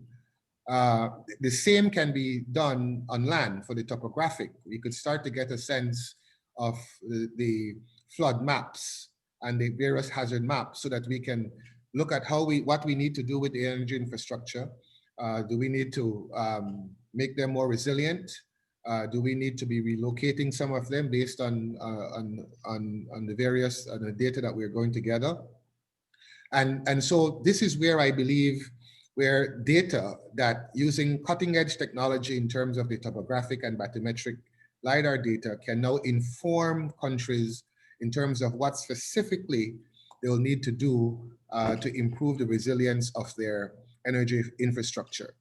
D: The same can be done on land for the topographic. We could start to get a sense of the flood maps and the various hazard maps so that we can look at what we need to do with the energy infrastructure. Do we need to make them more resilient? Do we need to be relocating some of them based on the various the data that we're going to gather? And so this is where I believe where data that using cutting edge technology in terms of the topographic and bathymetric LiDAR data can now inform countries in terms of what specifically they'll need to do to improve the resilience of their energy infrastructure,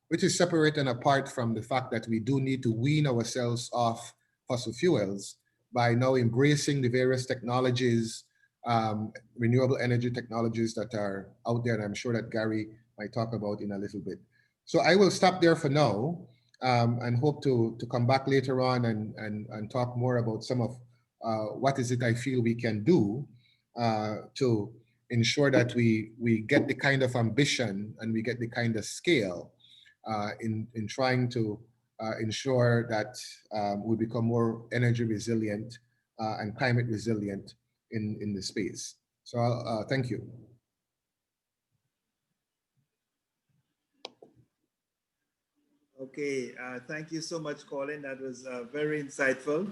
D: which is separate and apart from the fact that we do need to wean ourselves off fossil fuels by now embracing the various technologies, renewable energy technologies that are out there, and I'm sure that Gary might talk about in a little bit. So I will stop there for now and hope to come back later on and talk more about some of what is it I feel we can do to ensure that we get the kind of ambition and we get the kind of scale in trying to ensure that we become more energy resilient and climate resilient in the space. So thank you.
B: Okay, thank you so much, Colin. That was very insightful.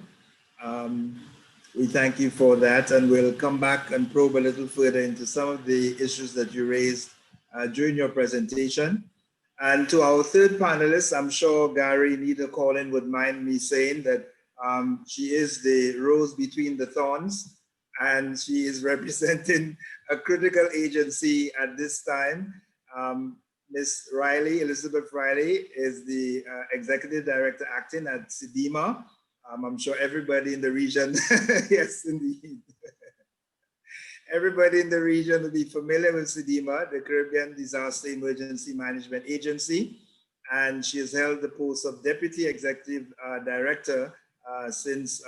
B: We thank you for that, and we'll come back and probe a little further into some of the issues that you raised during your presentation. And to our third panelist, I'm sure Gary, neither Colin would mind me saying that she is the rose between the thorns, and she is representing a critical agency at this time. Ms. Riley, Elizabeth Riley, is the Executive Director Acting at CDEMA. I'm sure everybody in the region, yes, indeed. Everybody in the region will be familiar with CDEMA, the Caribbean Disaster Emergency Management Agency. And she has held the post of Deputy Executive Director since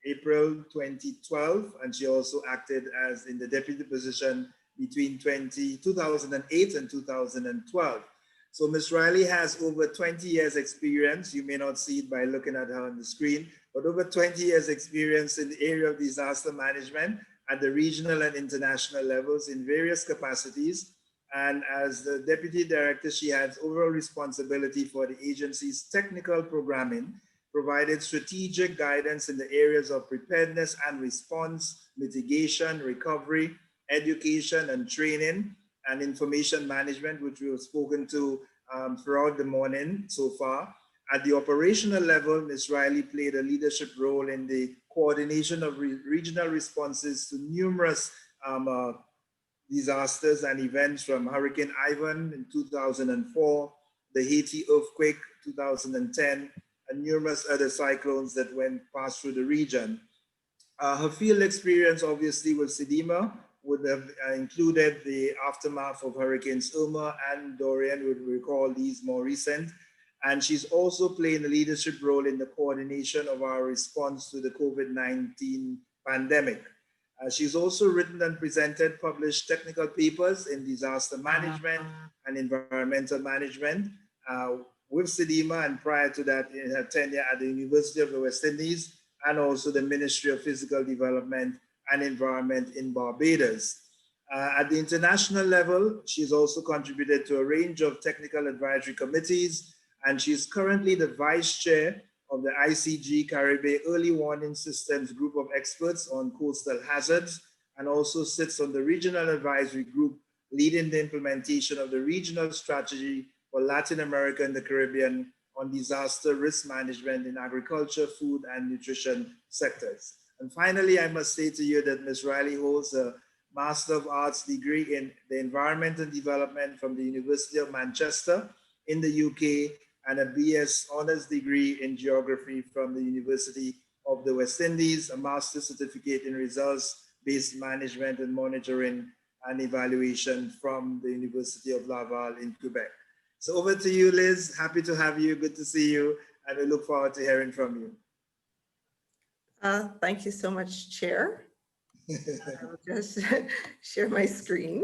B: April 2012. And she also acted as in the deputy position between 2008 and 2012. So Ms. Riley has over 20 years experience. You may not see it by looking at her on the screen, but over 20 years experience in the area of disaster management at the regional and international levels in various capacities. And as the Deputy Director, she has overall responsibility for the agency's technical programming, provided strategic guidance in the areas of preparedness and response, mitigation, recovery, education and training, and information management, which we have spoken to throughout the morning so far. At the operational level, Ms. Riley played a leadership role in the coordination of regional responses to numerous disasters and events, from Hurricane Ivan in 2004, the Haiti earthquake 2010, and numerous other cyclones that passed through the region. Her field experience, obviously, with CDEMA would have included the aftermath of Hurricanes Irma and Dorian. Would recall these more recent. And she's also playing a leadership role in the coordination of our response to the COVID-19 pandemic. She's also written and presented published technical papers in disaster management and environmental management with CDEMA, and prior to that in her tenure at the University of the West Indies and also the Ministry of Physical Development and Environment in Barbados. At the international level, she's also contributed to a range of technical advisory committees, and she's currently the Vice Chair of the ICG Caribbean Early Warning Systems Group of Experts on Coastal Hazards, and also sits on the Regional Advisory Group leading the implementation of the regional strategy for Latin America and the Caribbean on disaster risk management in agriculture, food, and nutrition sectors. And finally, I must say to you that Ms. Riley holds a Master of Arts degree in the Environment and Development from the University of Manchester in the UK, and a BS Honours degree in Geography from the University of the West Indies, a Master's Certificate in Results-Based Management and Monitoring and Evaluation from the University of Laval in Quebec. So over to you, Liz. Happy to have you. Good to see you. And we look forward to hearing from you.
E: Thank you so much, Chair. I'll just share my screen.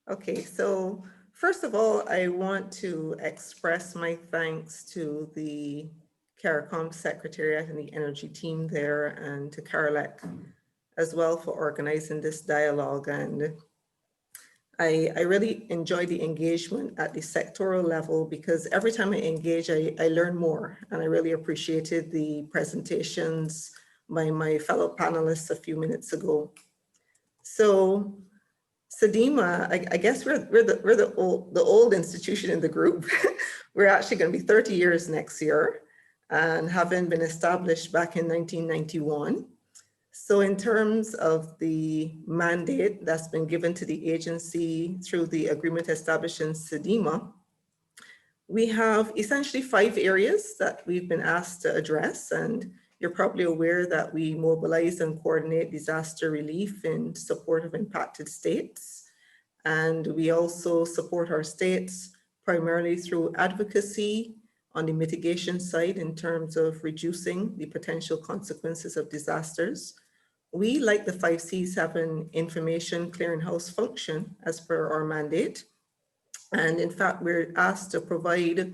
E: Okay, so first of all, I want to express my thanks to the CARICOM Secretariat and the Energy team there, and to CARILEC as well for organizing this dialogue. And I really enjoy the engagement at the sectoral level, because every time I engage, I learn more, and I really appreciated the presentations by my fellow panelists a few minutes ago. So SEDIMA, I guess we're the old institution in the group. We're actually going to be 30 years next year, and having been established back in 1991. So in terms of the mandate that's been given to the agency through the agreement establishing SEDIMA, we have essentially 5 areas that we've been asked to address. And you're probably aware that we mobilize and coordinate disaster relief in support of impacted states. And we also support our states primarily through advocacy on the mitigation side in terms of reducing the potential consequences of disasters. We, like the 5 Cs, have an information clearinghouse function as per our mandate. And in fact, we're asked to provide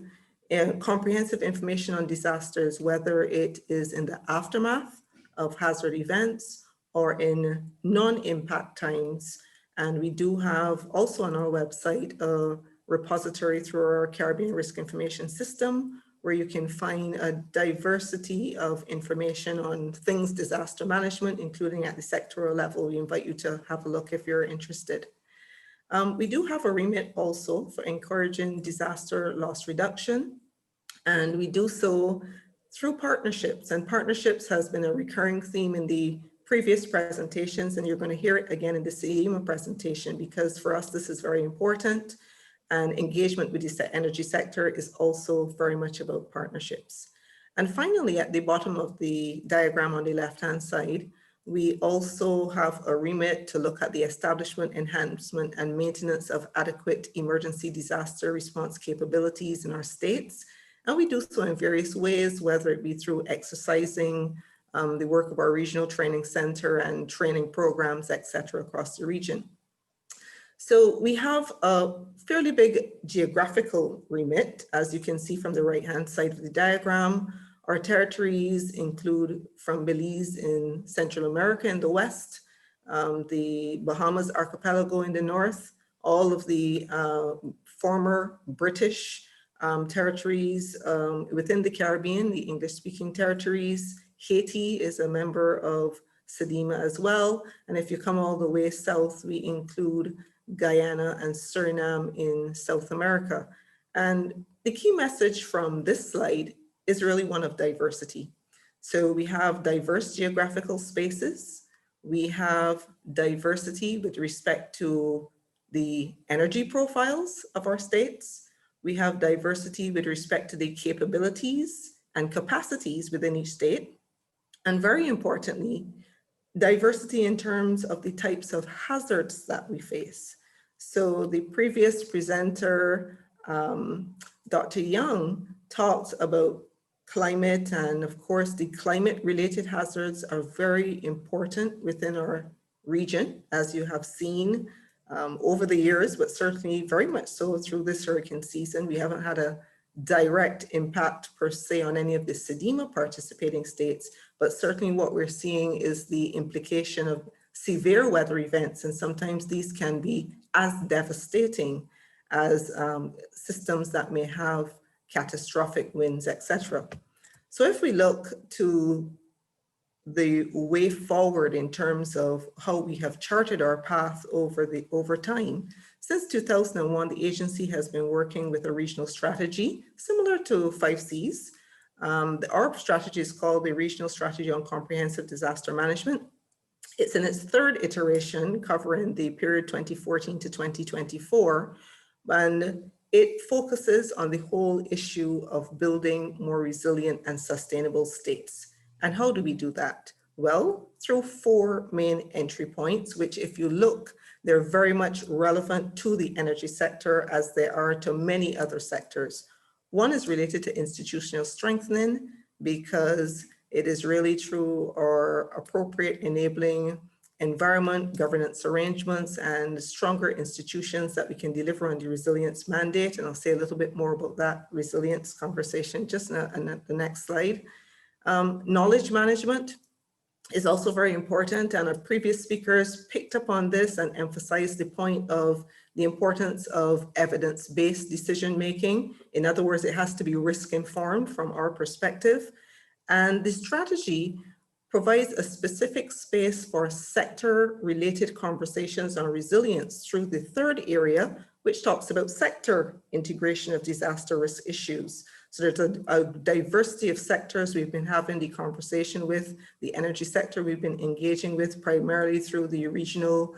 E: comprehensive information on disasters, whether it is in the aftermath of hazard events or in non-impact times. And we do have also on our website a repository through our Caribbean Risk Information System, where you can find a diversity of information on things disaster management, including at the sectoral level. We invite you to have a look if you're interested. We do have a remit also for encouraging disaster loss reduction, and we do so through partnerships. And partnerships has been a recurring theme in the previous presentations, and you're going to hear it again in the SEDIMA presentation, because for us this is very important. And engagement with the energy sector is also very much about partnerships. And finally, at the bottom of the diagram on the left-hand side, we also have a remit to look at the establishment, enhancement, and maintenance of adequate emergency disaster response capabilities in our states. And we do so in various ways, whether it be through exercising the work of our regional training center and training programs, et cetera, across the region. So we have a fairly big geographical remit, as you can see from the right-hand side of the diagram. Our territories include from Belize in Central America in the west, the Bahamas Archipelago in the north, all of the former British territories within the Caribbean, the English-speaking territories. Haiti is a member of SEDIMA as well. And if you come all the way south, we include Guyana and Suriname in South America. And the key message from this slide is really one of diversity. So we have diverse geographical spaces. We have diversity with respect to the energy profiles of our states. We have diversity with respect to the capabilities and capacities within each state. And very importantly, diversity in terms of the types of hazards that we face. So the previous presenter, Dr. Young, talked about climate, and of course the climate-related hazards are very important within our region, as you have seen over the years, but certainly very much so through this hurricane season. We haven't had a direct impact per se on any of the SEDIMA participating states, but certainly what we're seeing is the implication of severe weather events, and sometimes these can be as devastating as systems that may have catastrophic winds, etc. So if we look to the way forward in terms of how we have charted our path over time. Since 2001, the agency has been working with a regional strategy similar to 5Cs. Our strategy is called the Regional Strategy on Comprehensive Disaster Management. It's in its third iteration, covering the period 2014 to 2024, and it focuses on the whole issue of building more resilient and sustainable states. And how do we do that? Well, through 4 main entry points, which if you look, they're very much relevant to the energy sector as they are to many other sectors. One is related to institutional strengthening, because it is really through our appropriate enabling environment, governance arrangements, and stronger institutions that we can deliver on the resilience mandate. And I'll say a little bit more about that resilience conversation just in the next slide. Knowledge management is also very important, and our previous speakers picked up on this and emphasized the point of the importance of evidence-based decision-making. In other words, it has to be risk-informed from our perspective. And the strategy provides a specific space for sector-related conversations on resilience through the third area, which talks about sector integration of disaster risk issues. So there's a diversity of sectors we've been having the conversation with. The energy sector we've been engaging with primarily through the regional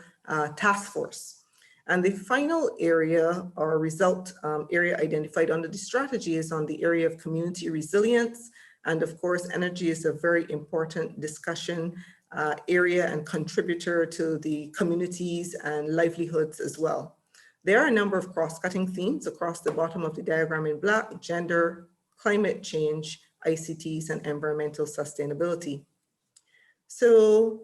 E: task force. And the final area or result area identified under the strategy is on the area of community resilience. And of course, energy is a very important discussion area and contributor to the communities and livelihoods as well. There are a number of cross-cutting themes across the bottom of the diagram in black: gender, climate change, ICTs, and environmental sustainability. So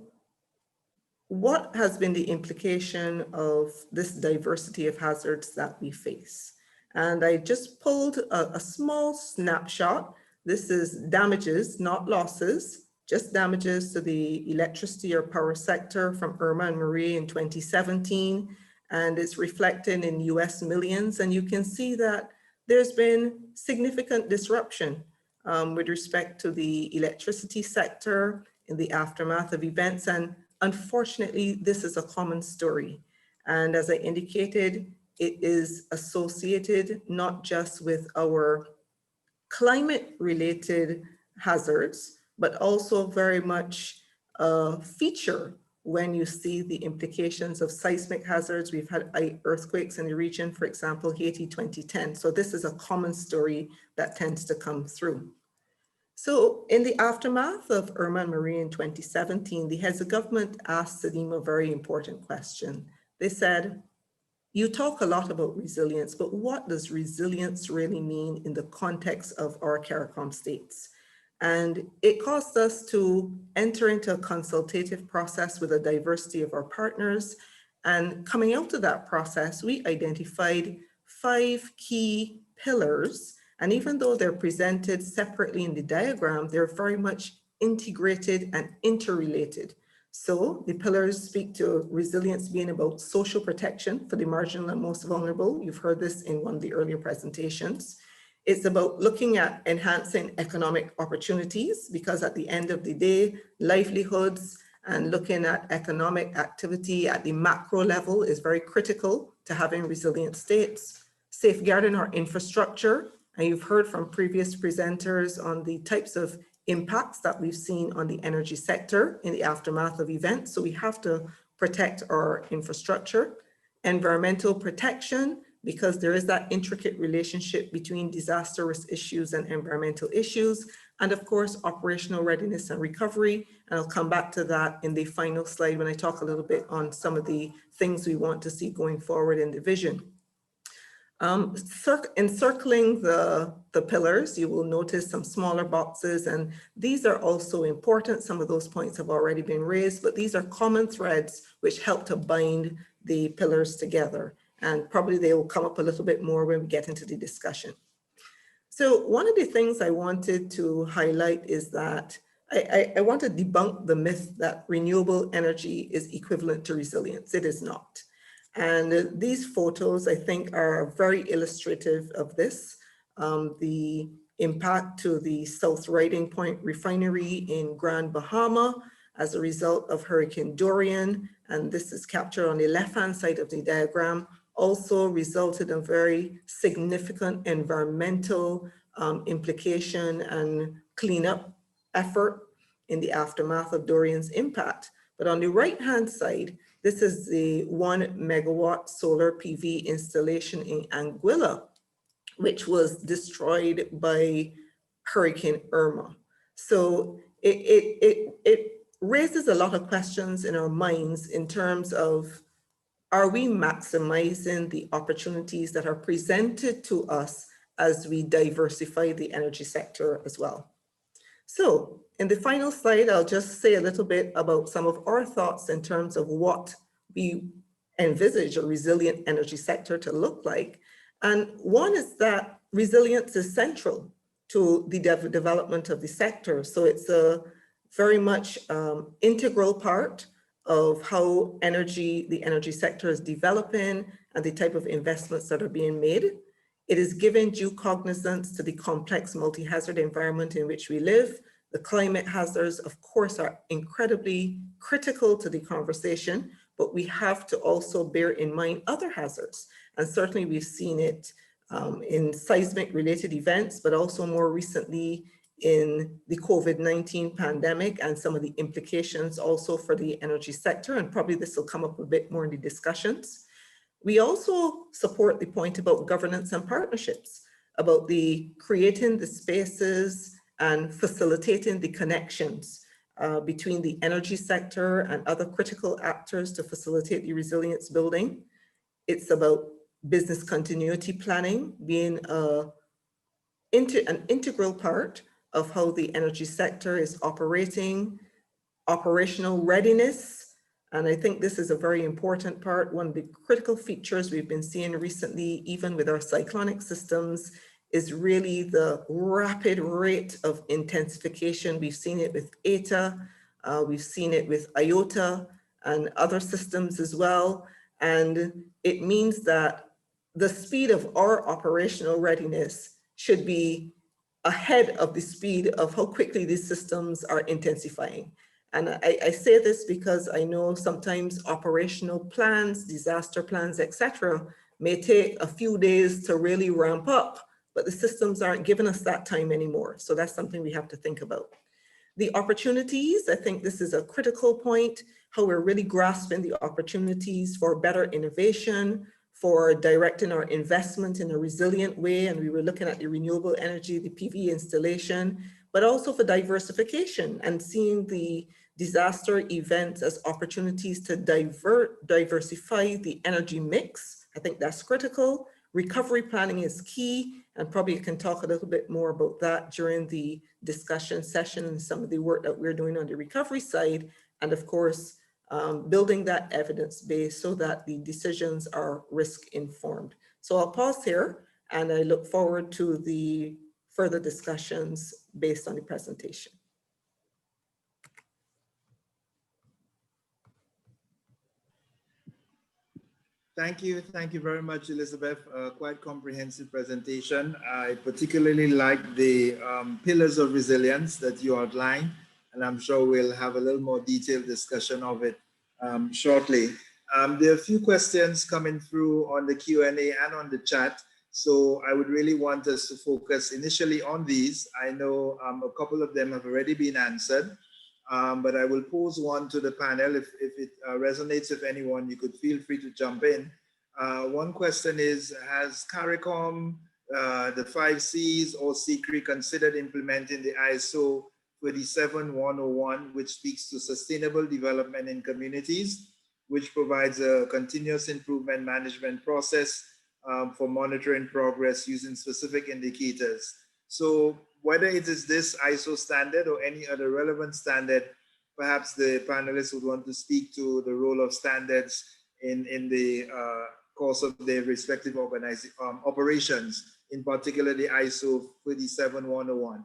E: what has been the implication of this diversity of hazards that we face? And I just pulled a small snapshot. This is damages, not losses, just damages to the electricity or power sector from Irma and Maria in 2017. And it's reflected in US millions. And you can see that there's been significant disruption with respect to the electricity sector in the aftermath of events. And unfortunately, this is a common story. And as I indicated, it is associated not just with our climate-related hazards, but also very much a feature when you see the implications of seismic hazards. We've had earthquakes in the region, for example, Haiti 2010. So this is a common story that tends to come through. So in the aftermath of Irma and Maria in 2017, the heads of government asked SEDIMA a very important question. They said, you talk a lot about resilience, but what does resilience really mean in the context of our CARICOM states? And it caused us to enter into a consultative process with a diversity of our partners. And coming out of that process, we identified 5 key pillars. And even though they're presented separately in the diagram, they're very much integrated and interrelated. So the pillars speak to resilience being about social protection for the marginal and most vulnerable. You've heard this in one of the earlier presentations. It's about looking at enhancing economic opportunities, because at the end of the day, livelihoods and looking at economic activity at the macro level is very critical to having resilient states. Safeguarding our infrastructure, and you've heard from previous presenters on the types of impacts that we've seen on the energy sector in the aftermath of events. So we have to protect our infrastructure. Environmental protection, because there is that intricate relationship between disaster risk issues and environmental issues. And of course, operational readiness and recovery. And I'll come back to that in the final slide when I talk a little bit on some of the things we want to see going forward in the vision. Encircling the pillars, you will notice some smaller boxes, and these are also important. Some of those points have already been raised, but these are common threads which help to bind the pillars together. And probably they will come up a little bit more when we get into the discussion. So one of the things I wanted to highlight is that I want to debunk the myth that renewable energy is equivalent to resilience. It is not. And these photos, I think, are very illustrative of this. The impact to the South Riding Point refinery in Grand Bahama as a result of Hurricane Dorian. And this is captured on the left-hand side of the diagram, also resulted in very significant environmental implication and cleanup effort in the aftermath of Dorian's impact. But on the right-hand side, this is the 1 megawatt solar PV installation in Anguilla, which was destroyed by Hurricane Irma. So it raises a lot of questions in our minds in terms of, are we maximizing the opportunities that are presented to us as we diversify the energy sector as well? So in the final slide, I'll just say a little bit about some of our thoughts in terms of what we envisage a resilient energy sector to look like. And one is that resilience is central to the development of the sector. So it's a very much integral part of how the energy sector is developing and the type of investments that are being made. It is giving due cognizance to the complex multi-hazard environment in which we live. The climate hazards, of course, are incredibly critical to the conversation, but we have to also bear in mind other hazards. And certainly we've seen it in seismic related events, but also more recently in the COVID-19 pandemic and some of the implications also for the energy sector. And probably this will come up a bit more in the discussions. We also support the point about governance and partnerships, about the creating the spaces and facilitating the connections between the energy sector and other critical actors to facilitate the resilience building. It's about business continuity planning being an integral part of how the energy sector is operating, operational readiness. And I think this is a very important part. One of the critical features we've been seeing recently, even with our cyclonic systems, is really the rapid rate of intensification. We've seen it with ETA, we've seen it with IOTA and other systems as well. And it means that the speed of our operational readiness should be ahead of the speed of how quickly these systems are intensifying. And I say this because I know sometimes operational plans, disaster plans, etc., may take a few days to really ramp up, but the systems aren't giving us that time anymore. So that's something we have to think about. The opportunities, I think this is a critical point, how we're really grasping the opportunities for better innovation, for directing our investment in a resilient way. And we were looking at the renewable energy, the PV installation, but also for diversification and seeing the disaster events as opportunities to diversify the energy mix. I think that's critical. Recovery planning is key, and probably you can talk a little bit more about that during the discussion session and some of the work that we're doing on the recovery side. And of course, building that evidence base so that the decisions are risk informed. So I'll pause here and I look forward to the further discussions based on the presentation.
B: Thank you very much, Elizabeth. Quite comprehensive presentation. I particularly like the pillars of resilience that you outlined, and I'm sure we'll have a little more detailed discussion of it shortly. There are a few questions coming through on the Q&A and on the chat, so I would really want us to focus initially on these. I know a couple of them have already been answered, but I will pose one to the panel. If it resonates with anyone, you could feel free to jump in. One question is, has CARICOM, the 5 Cs or CCRI considered implementing the ISO 37101, which speaks to sustainable development in communities, which provides a continuous improvement management process for monitoring progress using specific indicators? So whether it is this ISO standard or any other relevant standard, perhaps the panelists would want to speak to the role of standards in the course of their respective operations, in particular the ISO 37101.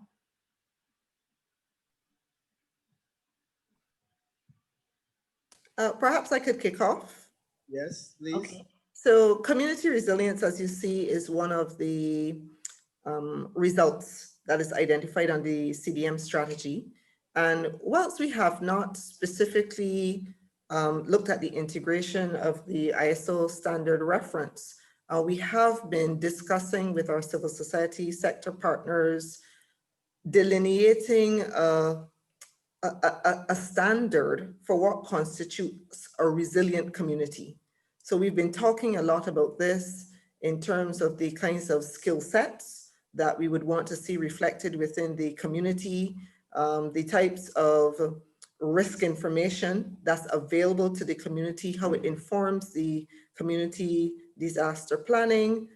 E: Perhaps I could kick off.
B: Yes, please.
E: Okay. So community resilience, as you see, is one of the results that is identified on the CDM strategy. And whilst we have not specifically looked at the integration of the ISO standard reference, we have been discussing with our civil society sector partners, delineating a standard for what constitutes a resilient community. So we've been talking a lot about this in terms of the kinds of skill sets that we would want to see reflected within the community, the types of risk information that's available to the community, how it informs the community disaster planning,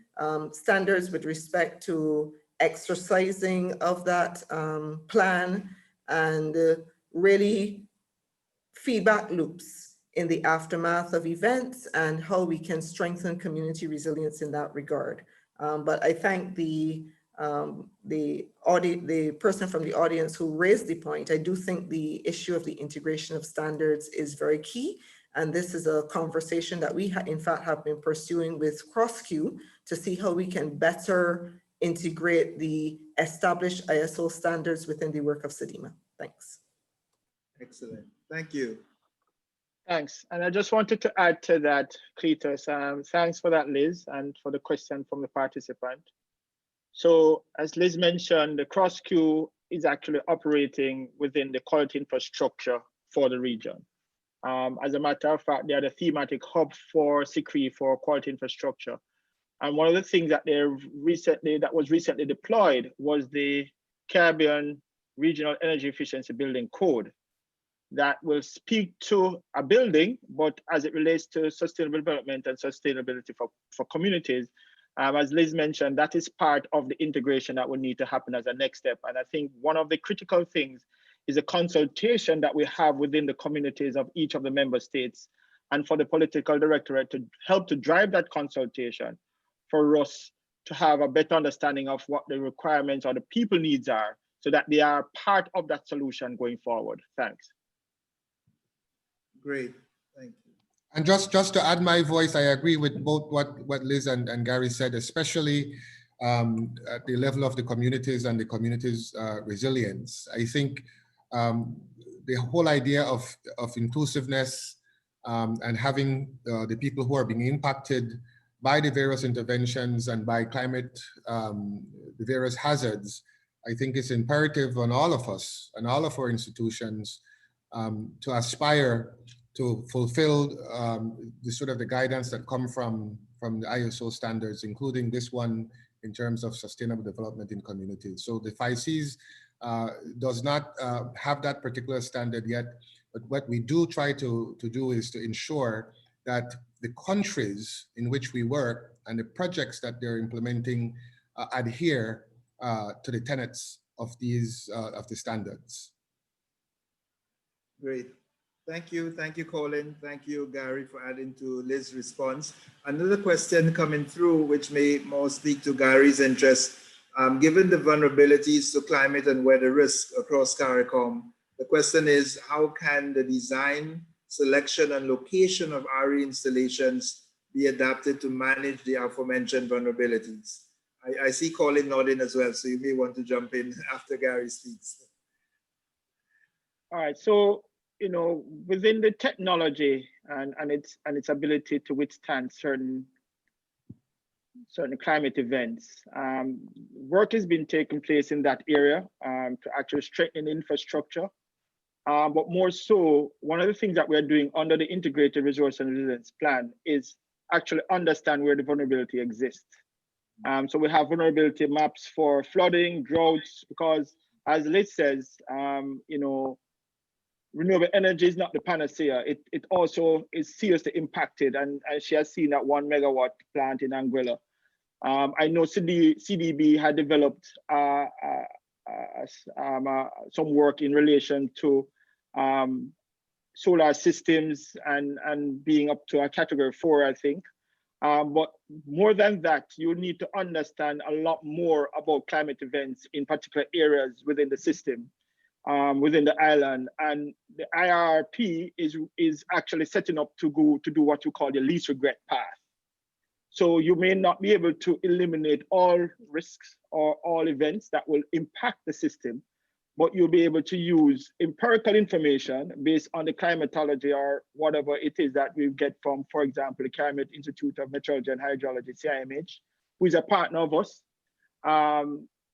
E: standards with respect to exercising of that plan, and really feedback loops in the aftermath of events and how we can strengthen community resilience in that regard. But I thank the person from the audience who raised the point. I do think the issue of the integration of standards is very key. And this is a conversation that we in fact have been pursuing with CrossQ to see how we can better integrate the established ISO standards within the work of CDIMA. Thanks.
B: Excellent. Thank you.
C: Thanks. And I just wanted to add to that, Cletus. Thanks for that, Liz, and for the question from the participant. So as Liz mentioned, the CrossQ is actually operating within the quality infrastructure for the region. As a matter of fact, they are the thematic hub for CCRI for quality infrastructure. And one of the things that that was recently deployed was the Caribbean Regional Energy Efficiency Building Code that will speak to a building, but as it relates to sustainable development and sustainability for communities, as Liz mentioned, that is part of the integration that will need to happen as a next step. And I think one of the critical things is a consultation that we have within the communities of each of the member states, and for the political directorate to help to drive that consultation for us to have a better understanding of what the requirements or the people needs are, so that they are part of that solution going forward. Thanks.
B: Great, thank you.
D: And just to add my voice, I agree with both what Liz and Gary said, especially at the level of the communities and the communities' resilience. I think the whole idea of inclusiveness and having the people who are being impacted by the various interventions and by climate, the various hazards, I think it's imperative on all of us and all of our institutions to aspire to fulfill the sort of the guidance that come from the ISO standards, including this one in terms of sustainable development in communities. So the 5Cs does not have that particular standard yet, but what we do try to do is to ensure that the countries in which we work and the projects that they're implementing adhere to the tenets of these of the standards.
B: Great. Thank you, Colin. Thank you, Gary, for adding to Liz's response. Another question coming through, which may more speak to Gary's interest. Given the vulnerabilities to climate and weather risk across CARICOM, the question is, how can the design, selection, and location of RE installations be adapted to manage the aforementioned vulnerabilities? I see Colin nodding as well, so you may want to jump in after Gary speaks.
C: All right, so within the technology and its ability to withstand certain climate events, work has been taking place in that area to actually strengthen infrastructure. But more so, one of the things that we are doing under the Integrated Resource and Resilience Plan is actually understand where the vulnerability exists. So we have vulnerability maps for flooding, droughts, because as Liz says, renewable energy is not the panacea. It also is seriously impacted, and she has seen that 1 megawatt plant in Anguilla. I know CDB had developed some work in relation to solar systems and being up to a category 4, I think. But more than that, you need to understand a lot more about climate events in particular areas within the system. Within the island, and the IRP is actually setting up to do what you call the least regret path. So you may not be able to eliminate all risks or all events that will impact the system, but you'll be able to use empirical information based on the climatology or whatever it is that we get from, for example, the Climate Institute of Meteorology and Hydrology, CIMH, who is a partner of us.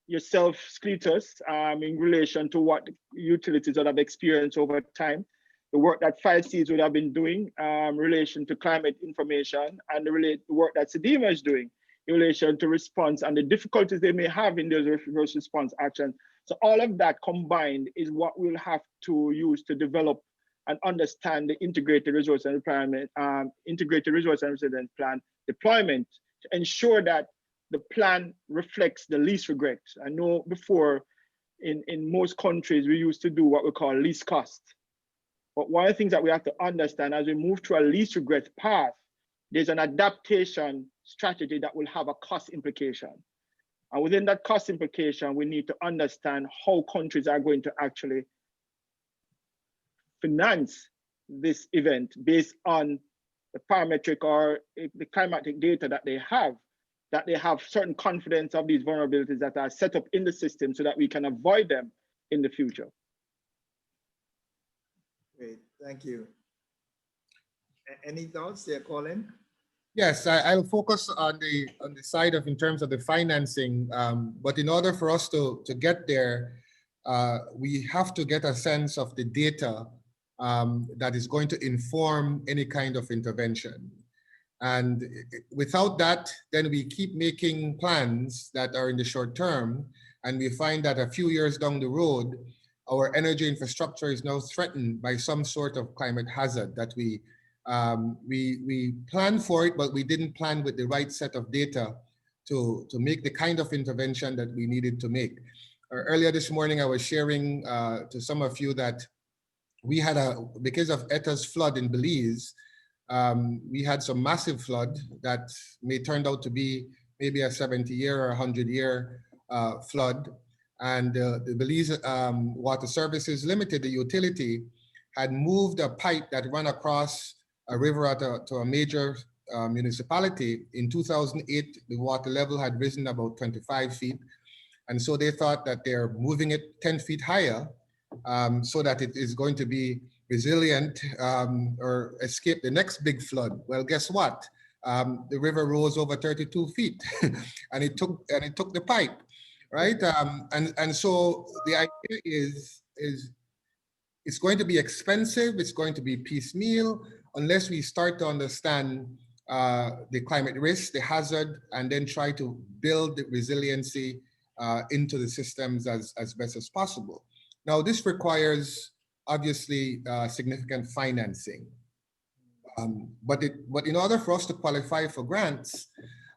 C: Yourself, Cletus, in relation to what utilities would have experienced over time, the work that 5Cs would have been doing in relation to climate information, and the work that SEDEMA is doing in relation to response and the difficulties they may have in those reverse response actions. So all of that combined is what we'll have to use to develop and understand the integrated resource and resilience plan deployment to ensure that the plan reflects the least regrets. I know before in most countries, we used to do what we call least cost. But one of the things that we have to understand as we move to a least regret path, there's an adaptation strategy that will have a cost implication. And within that cost implication, we need to understand how countries are going to actually finance this event based on the parametric or the climatic data that they have certain confidence of these vulnerabilities that are set up in the system so that we can avoid them in the future.
B: Great, thank you. Any thoughts there, Colin?
D: Yes, I'll focus on the side of in terms of the financing. But in order for us to get there, we have to get a sense of the data that is going to inform any kind of intervention. And without that, then we keep making plans that are in the short term, and we find that a few years down the road, our energy infrastructure is now threatened by some sort of climate hazard that we planned for it, but we didn't plan with the right set of data to make the kind of intervention that we needed to make. Earlier this morning, I was sharing to some of you that we had because of ETA's flood in Belize, we had some massive flood that may turn out to be maybe a 70-year or 100-year flood. And the Belize Water Services Limited, the utility, had moved a pipe that ran across a river to a major municipality. In 2008, the water level had risen about 25 feet. And so they thought that they're moving it 10 feet higher so that it is going to be resilient or escape the next big flood. Well, guess what? The river rose over 32 feet and it took the pipe, right? And so the idea is it's going to be expensive, it's going to be piecemeal, unless we start to understand the climate risk, the hazard, and then try to build the resiliency into the systems as best as possible. Now, this requires obviously significant financing. But in order for us to qualify for grants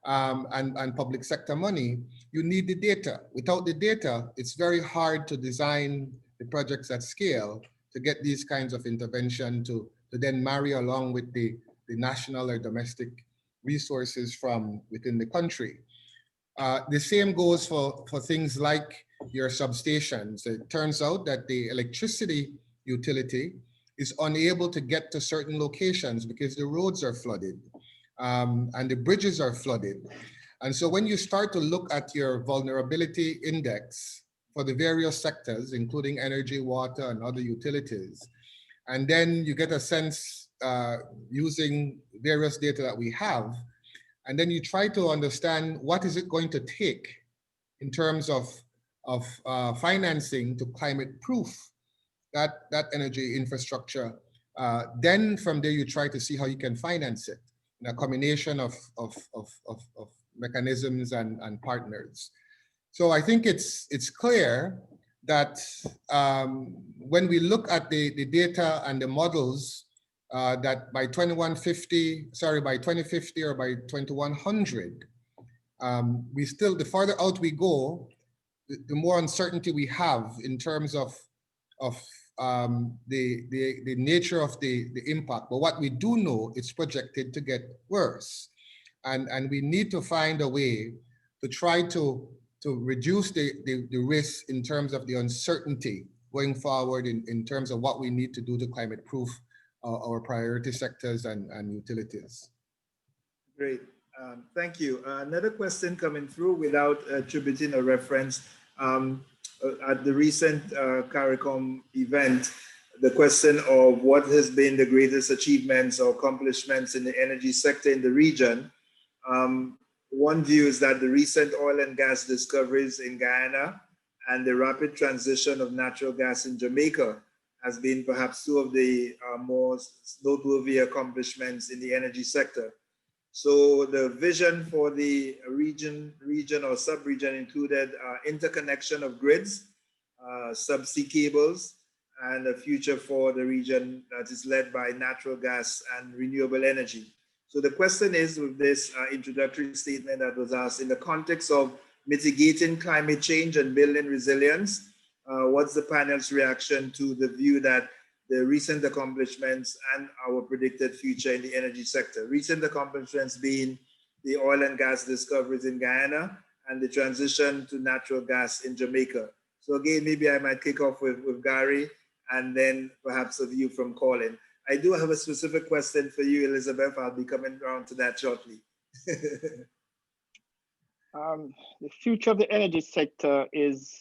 D: and public sector money, you need the data. Without the data, it's very hard to design the projects at scale to get these kinds of intervention to then marry along with the national or domestic resources from within the country. The same goes for things like your substations. It turns out that the electricity utility is unable to get to certain locations because the roads are flooded and the bridges are flooded. And so when you start to look at your vulnerability index for the various sectors, including energy, water, and other utilities, and then you get a sense using various data that we have, and then you try to understand what is it going to take in terms of financing to climate proof that energy infrastructure. Then from there, you try to see how you can finance it in a combination of mechanisms and partners. So I think it's clear that when we look at the data and the models that by 2050 or by 2100, we still, the farther out we go, the more uncertainty we have in terms of the nature of the impact. But what we do know, it's projected to get worse. And we need to find a way to try to reduce the risk in terms of the uncertainty going forward in terms of what we need to do to climate proof our priority sectors and utilities.
B: Great. Thank you. Another question coming through without attributing a reference. At the recent CARICOM event, the question of what has been the greatest achievements or accomplishments in the energy sector in the region. One view is that the recent oil and gas discoveries in Guyana and the rapid transition of natural gas in Jamaica has been perhaps two of the most noteworthy accomplishments in the energy sector. So the vision for the region or sub-region included interconnection of grids, subsea cables, and a future for the region that is led by natural gas and renewable energy. So the question is, with this introductory statement that was asked, in the context of mitigating climate change and building resilience, what's the panel's reaction to the view that the recent accomplishments and our predicted future in the energy sector? Recent accomplishments being the oil and gas discoveries in Guyana and the transition to natural gas in Jamaica. So again, maybe I might kick off with Gary and then perhaps a view from Colin. I do have a specific question for you, Elizabeth. I'll be coming around to that shortly.
C: The future of the energy sector is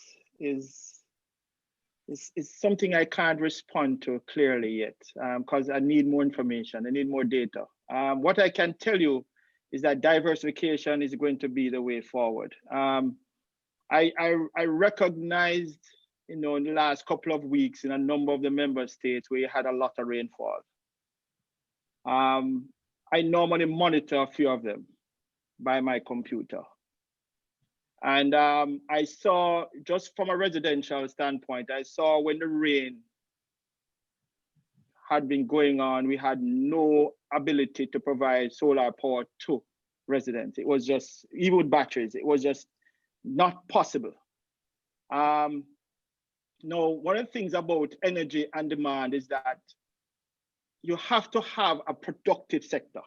C: something I can't respond to clearly yet because I need more information. I need more data. What I can tell you is that diversification is going to be the way forward. I recognized, in the last couple of weeks in a number of the member states where you had a lot of rainfall. I normally monitor a few of them by my computer. And I saw, just from a residential standpoint, I saw when the rain had been going on, we had no ability to provide solar power to residents. It was just, even with batteries, it was just not possible. Now, one of the things about energy and demand is that you have to have a productive sector.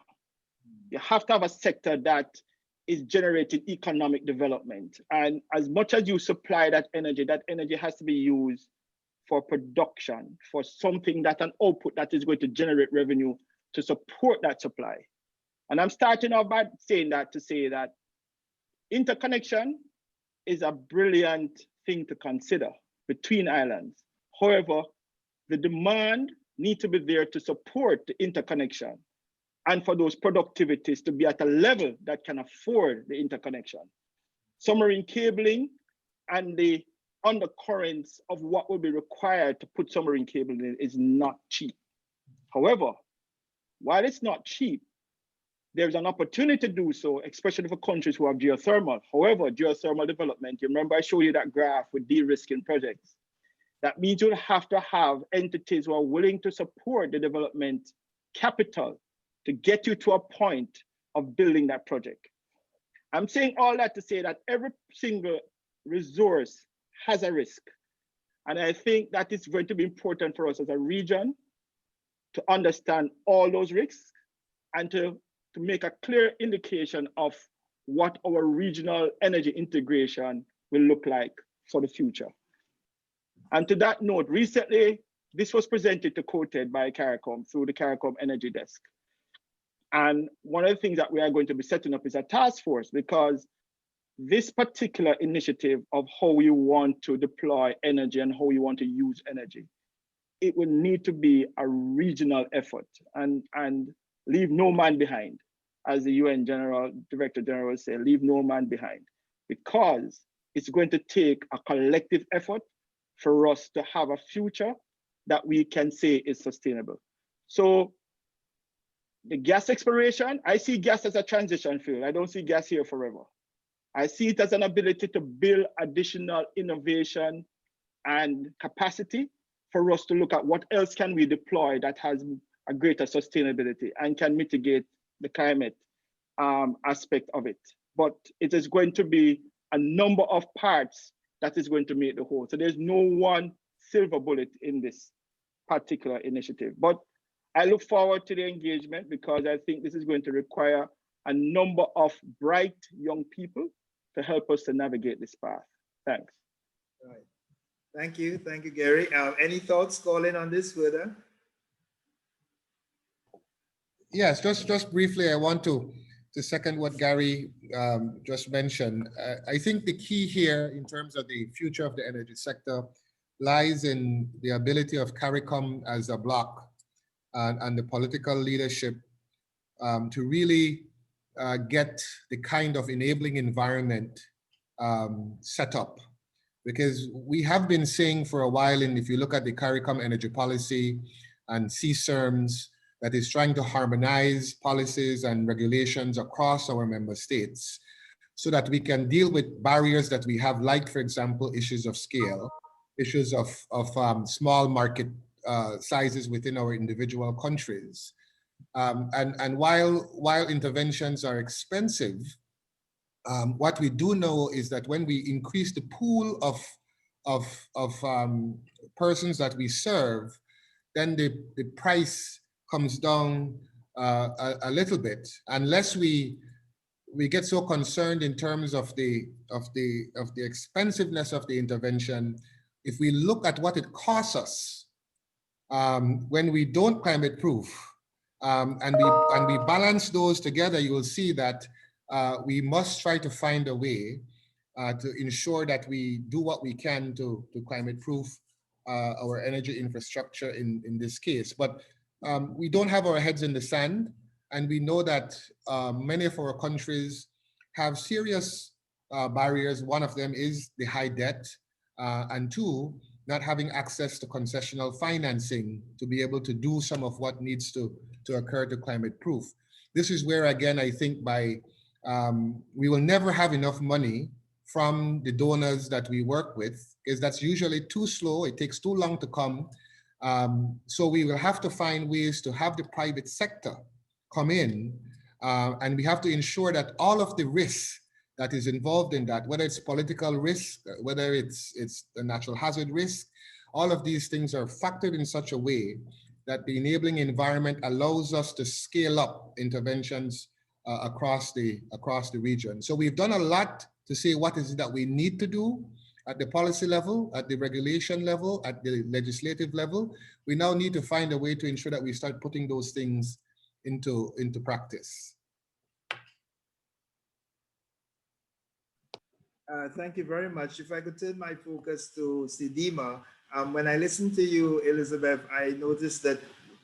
C: You have to have a sector that is generating economic development. And as much as you supply that energy has to be used for production, for something that an output that is going to generate revenue to support that supply. And I'm starting off by saying that to say that interconnection is a brilliant thing to consider between islands. However, the demand needs to be there to support the interconnection and for those productivities to be at a level that can afford the interconnection. Submarine cabling and the undercurrents of what will be required to put submarine cabling in is not cheap. However, while it's not cheap, there's an opportunity to do so, especially for countries who have geothermal. However, geothermal development, you remember I showed you that graph with de-risking projects. That means you'll have to have entities who are willing to support the development capital to get you to a point of building that project. I'm saying all that to say that every single resource has a risk. And I think that is going to be important for us as a region to understand all those risks and to make a clear indication of what our regional energy integration will look like for the future. And to that note, recently, this was presented to COTED by CARICOM through the CARICOM Energy Desk. And one of the things that we are going to be setting up is a task force, because this particular initiative of how we want to deploy energy and how we want to use energy, it will need to be a regional effort and leave no man behind. As the UN Director General said, leave no man behind, because it's going to take a collective effort for us to have a future that we can say is sustainable. So the gas exploration, I see gas as a transition fuel. I don't see gas here forever. I see it as an ability to build additional innovation and capacity for us to look at what else can we deploy that has a greater sustainability and can mitigate the climate aspect of it. But it is going to be a number of parts that is going to make the whole. So there's no one silver bullet in this particular initiative. But I look forward to the engagement, because I think this is going to require a number of bright young people to help us to navigate this path. Thanks.
B: Right. Thank you, Gary. Any thoughts, Colin, on this further?
D: Yes, just briefly, I want to to second what Gary just mentioned, I think the key here in terms of the future of the energy sector lies in the ability of CARICOM as a bloc and the political leadership to really get the kind of enabling environment set up. Because we have been saying for a while, and if you look at the CARICOM energy policy and CSERMs, that is trying to harmonize policies and regulations across our member states so that we can deal with barriers that we have, like, for example, issues of scale, issues of small market sizes within our individual countries. And while interventions are expensive, what we do know is that when we increase the pool of persons that we serve, then the price comes down a little bit, unless we get so concerned in terms of the expensiveness of the intervention. If we look at what it costs us when we don't climate proof, and we balance those together, you will see that we must try to find a way to ensure that we do what we can to climate proof our energy infrastructure in this case. But we don't have our heads in the sand, and we know that many of our countries have serious barriers. One of them is the high debt, and two, not having access to concessional financing to be able to do some of what needs to occur to climate proof. This is where, again, I think we will never have enough money from the donors that we work with, because that's usually too slow. It takes too long to come. So we will have to find ways to have the private sector come in, and we have to ensure that all of the risks that is involved in that, whether it's political risk, whether it's the natural hazard risk, all of these things are factored in such a way that the enabling environment allows us to scale up interventions across the region. So we've done a lot to say what is it that we need to do at the policy level, at the regulation level, at the legislative level. We now need to find a way to ensure that we start putting those things into practice.
B: Thank you very much. If I could turn my focus to CDEMA, when I listened to you, Elizabeth, I noticed that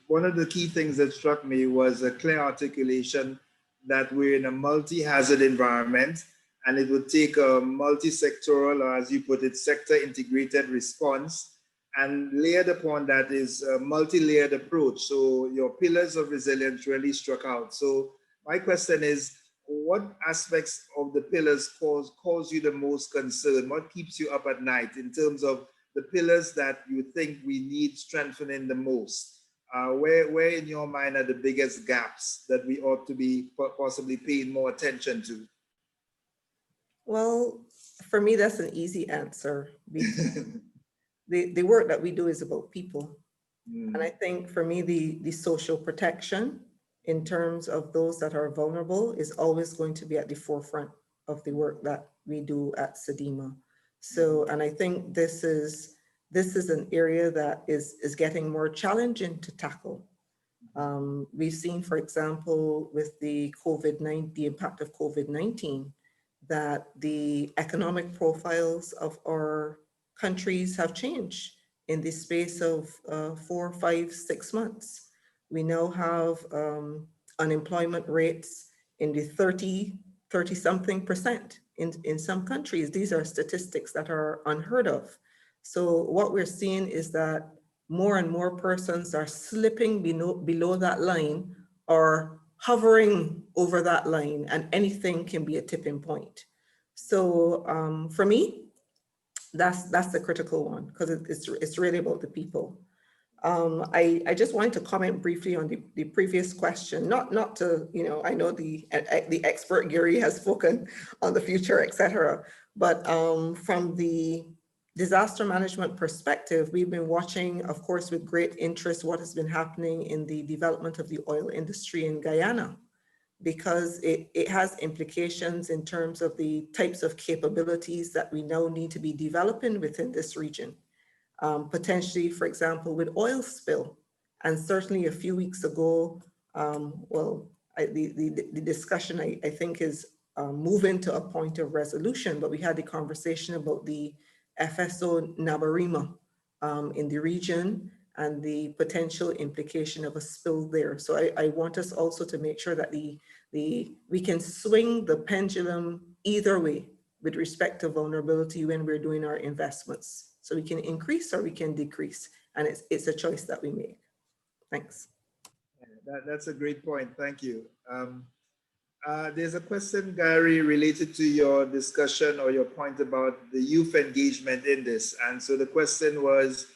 B: one of the key things that struck me was a clear articulation that we're in a multi-hazard environment, and it would take a multi-sectoral, or as you put it, sector-integrated response, and layered upon that is a multi-layered approach. So your pillars of resilience really struck out. So my question is, what aspects of the pillars cause you the most concern? What keeps you up at night in terms of the pillars that you think we need strengthening the most? Where in your mind are the biggest gaps that we ought to be possibly paying more attention to?
E: Well, for me, that's an easy answer, because the work that we do is about people. And I think for me, the social protection in terms of those that are vulnerable is always going to be at the forefront of the work that we do at CDEMA. So, and I think this is an area that is getting more challenging to tackle. We've seen, for example, with the impact of COVID-19, that the economic profiles of our countries have changed in the space of 4, 5, 6 months. We now have unemployment rates in the 30-something% in some countries. These are statistics that are unheard of. So what we're seeing is that more and more persons are slipping below that line or hovering over that line, and anything can be a tipping point. So for me, that's the critical one, because it's really about the people. I just wanted to comment briefly on the previous question, not to, I know the expert Gary has spoken on the future, et cetera, but from the disaster management perspective, we've been watching, of course, with great interest what has been happening in the development of the oil industry in Guyana, because it has implications in terms of the types of capabilities that we now need to be developing within this region. Potentially, for example, with oil spill. And certainly a few weeks ago, well, the discussion, I think, is moving to a point of resolution, but we had the conversation about the FSO Nabarima in the region and the potential implication of a spill there. So I want us also to make sure that we can swing the pendulum either way with respect to vulnerability when we're doing our investments. So we can increase or we can decrease, and it's a choice that we make. Thanks.
B: That's a great point. Thank you. There's a question, Gary, related to your discussion or your point about the youth engagement in this. And so the question was,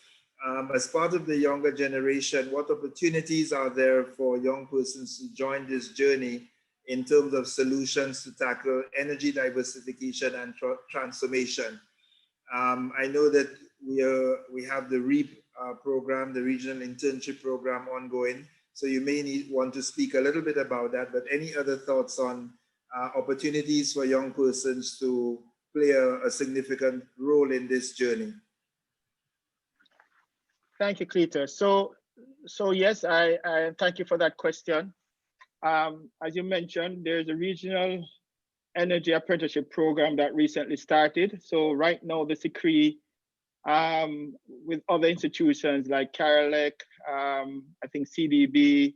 B: as part of the younger generation, what opportunities are there for young persons to join this journey in terms of solutions to tackle energy diversification and transformation? I know that we have the REAP program, the Regional Internship Program ongoing. So you may want to speak a little bit about that, but any other thoughts on opportunities for young persons to play a significant role in this journey?
C: Thank you, Cletus. So yes, I thank you for that question. As you mentioned, there's a regional energy apprenticeship program that recently started. So right now, the CCRE with other institutions like CARICOM, I think CDB,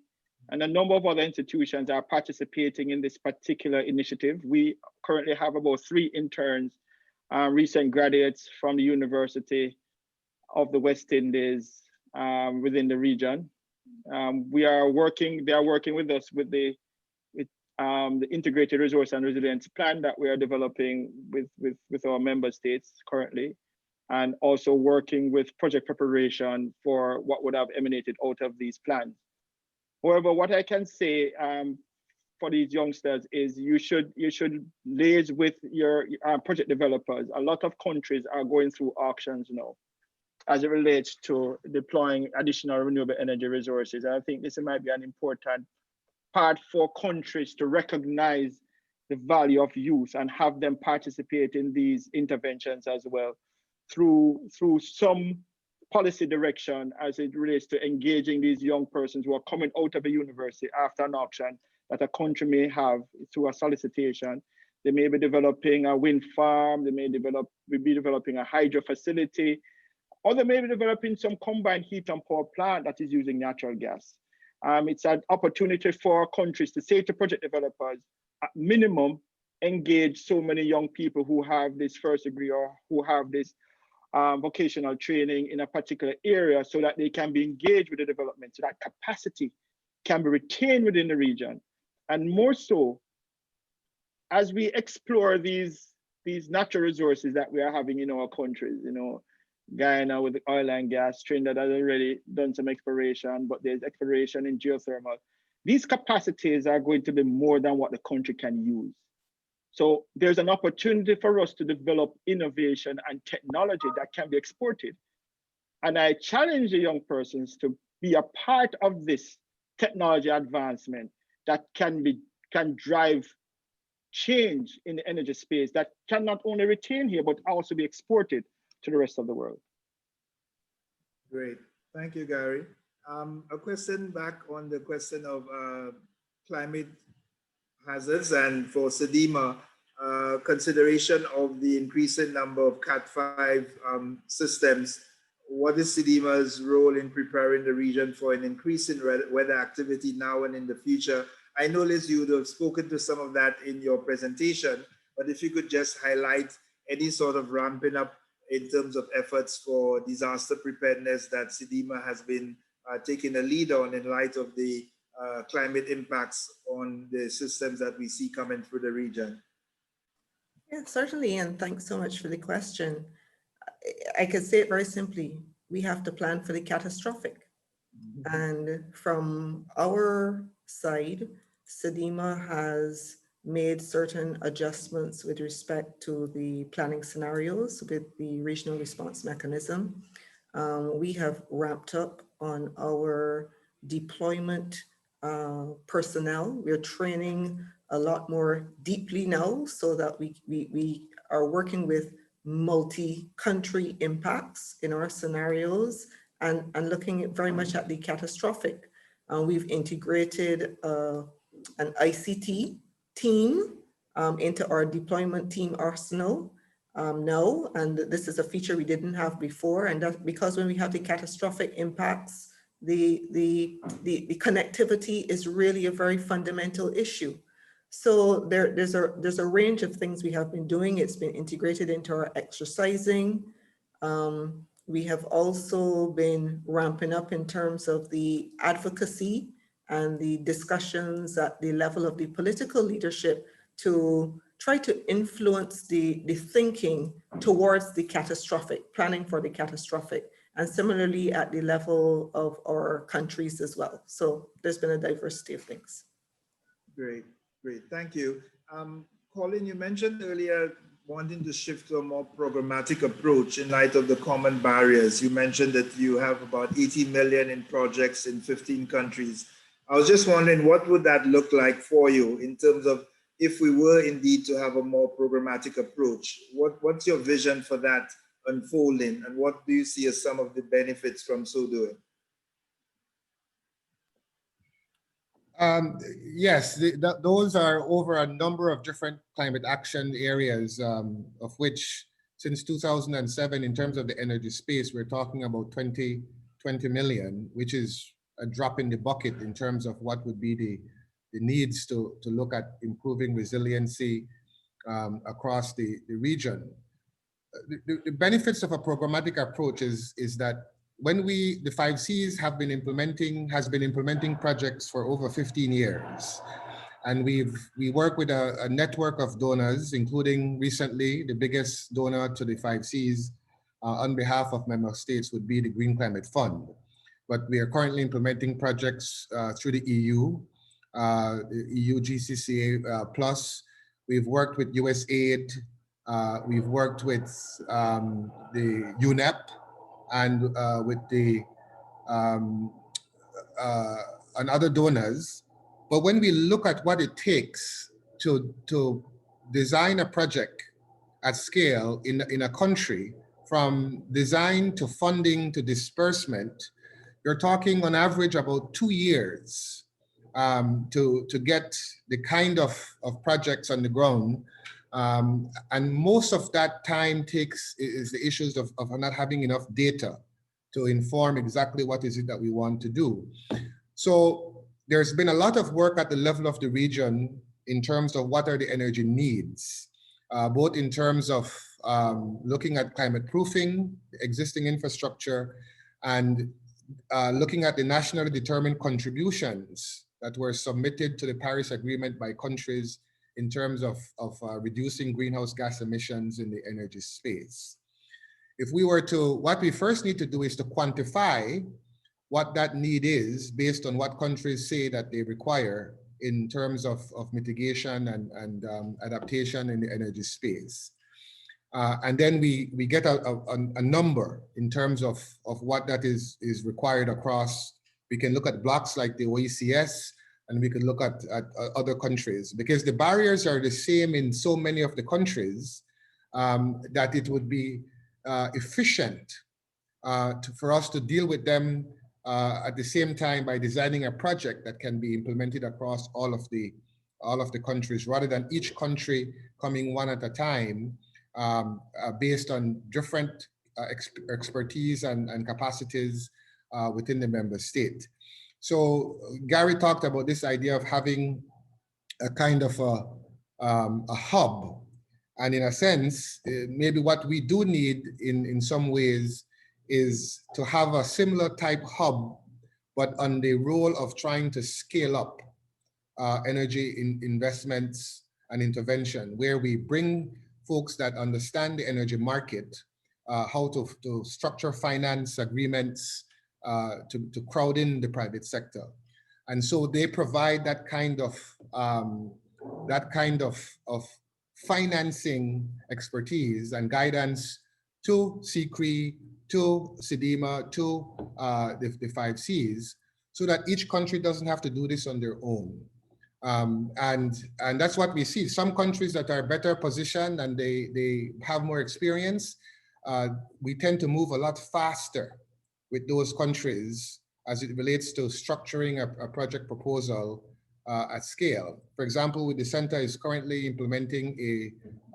C: and a number of other institutions are participating in this particular initiative. We currently have about 3 interns, recent graduates from the University of the West Indies within the region. They are working with us with the integrated resource and resilience plan that we are developing with our member states currently, and also working with project preparation for what would have emanated out of these plans. However, what I can say for these youngsters is you should liaise with your project developers. A lot of countries are going through auctions now as it relates to deploying additional renewable energy resources. And I think this might be an important part for countries to recognize the value of youth and have them participate in these interventions as well through some policy direction as it relates to engaging these young persons who are coming out of a university after an auction that a country may have through a solicitation. They may be developing a wind farm, they may be developing a hydro facility, or they may be developing some combined heat and power plant that is using natural gas. It's an opportunity for countries to say to project developers, at minimum, engage so many young people who have this first degree or who have this vocational training in a particular area so that they can be engaged with the development, so that capacity can be retained within the region. And more so, as we explore these natural resources that we are having in our countries, Guyana with the oil and gas, Trinidad has already done some exploration, but there's exploration in geothermal. These capacities are going to be more than what the country can use. So there's an opportunity for us to develop innovation and technology that can be exported. And I challenge the young persons to be a part of this technology advancement that can drive change in the energy space that can not only retain here, but also be exported to the rest of the world.
B: Great. Thank you, Gary. A question back on the question of climate hazards and for SEDIMA, consideration of the increasing number of Cat5 systems. What is SEDIMA's role in preparing the region for an increase in weather activity now and in the future? I know, Liz, you would have spoken to some of that in your presentation, but if you could just highlight any sort of ramping up in terms of efforts for disaster preparedness that SEDIMA has been taking a lead on in light of the climate impacts on the systems that we see coming through the region.
E: Yeah, certainly, and thanks so much for the question. I could say it very simply, we have to plan for the catastrophic. And from our side, SEDIMA has made certain adjustments with respect to the planning scenarios with the regional response mechanism. We have ramped up on our deployment personnel. We're training a lot more deeply now so that we are working with multi-country impacts in our scenarios and looking very much at the catastrophic. We've integrated an ICT team into our deployment team arsenal now, and this is a feature we didn't have before, and that's because when we have the catastrophic impacts, the connectivity is really a very fundamental issue. So there's a range of things we have been doing. It's been integrated into our exercising. We have also been ramping up in terms of the advocacy and the discussions at the level of the political leadership to try to influence the thinking towards the catastrophic, planning for the catastrophic, and similarly at the level of our countries as well. So there's been a diversity of things.
B: Great, great, thank you. Colin, you mentioned earlier wanting to shift to a more programmatic approach in light of the common barriers. You mentioned that you have about 80 million in projects in 15 countries. I was just wondering, what would that look like for you in terms of if we were indeed to have a more programmatic approach? What's your vision for that unfolding, and what do you see as some of the benefits from so doing?
D: Yes, those are over a number of different climate action areas, of which since 2007, in terms of the energy space, we're talking about 20 million, which is a drop in the bucket in terms of what would be the needs to look at improving resiliency across the region. The benefits of a programmatic approach is that when the 5Cs has been implementing projects for over 15 years. And we work with a network of donors, including recently the biggest donor to the 5Cs on behalf of member states would be the Green Climate Fund. But we are currently implementing projects through the EU, the EU GCCA plus. We've worked with USAID, we've worked with the UNEP, and with the and other donors. But when we look at what it takes to design a project at scale in a country, from design to funding to disbursement, you're talking on average about 2 years to get the kind of projects on the ground. And most of that time is the issues of not having enough data to inform exactly what is it that we want to do. So there's been a lot of work at the level of the region in terms of what are the energy needs, both in terms of looking at climate proofing, existing infrastructure, and looking at the nationally determined contributions that were submitted to the Paris Agreement by countries in terms of reducing greenhouse gas emissions in the energy space. If we were to, what we first need to do is to quantify what that need is based on what countries say that they require in terms of mitigation and adaptation in the energy space. And then we get a number in terms of what that is required across. We can look at blocks like the OECS, and we can look at other countries, because the barriers are the same in so many of the countries that it would be efficient for us to deal with them at the same time by designing a project that can be implemented across all of the countries, rather than each country coming one at a time based on different expertise and capacities within the member state. So Gary talked about this idea of having a kind of a hub. And in a sense, maybe what we do need in some ways is to have a similar type hub, but on the role of trying to scale up energy investments and intervention, where we bring folks that understand the energy market, how to structure finance agreements to crowd in the private sector. And so they provide that kind of financing expertise and guidance to CCRI, to CDEMA, to the 5Cs, so that each country doesn't have to do this on their own. And that's what we see. Some countries that are better positioned and they have more experience, we tend to move a lot faster with those countries as it relates to structuring a project proposal at scale. For example, the center is currently implementing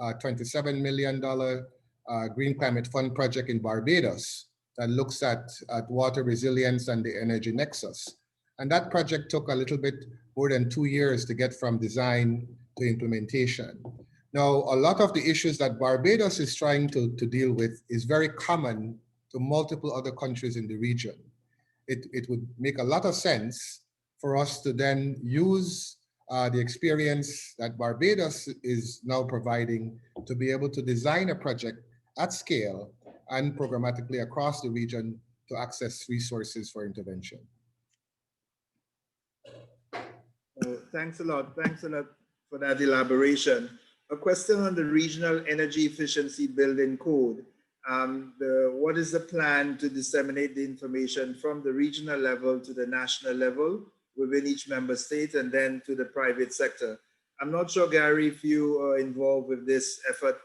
D: a $27 million Green Climate Fund project in Barbados that looks at water resilience and the energy nexus. And that project took a little bit more than 2 years to get from design to implementation. Now, a lot of the issues that Barbados is trying to deal with is very common to multiple other countries in the region. It would make a lot of sense for us to then use the experience that Barbados is now providing to be able to design a project at scale and programmatically across the region to access resources for intervention.
B: Thanks a lot. Thanks a lot for that elaboration. A question on the Regional Energy Efficiency Building Code. What is the plan to disseminate the information from the regional level to the national level within each member state and then to the private sector? I'm not sure, Gary, if you are involved with this effort,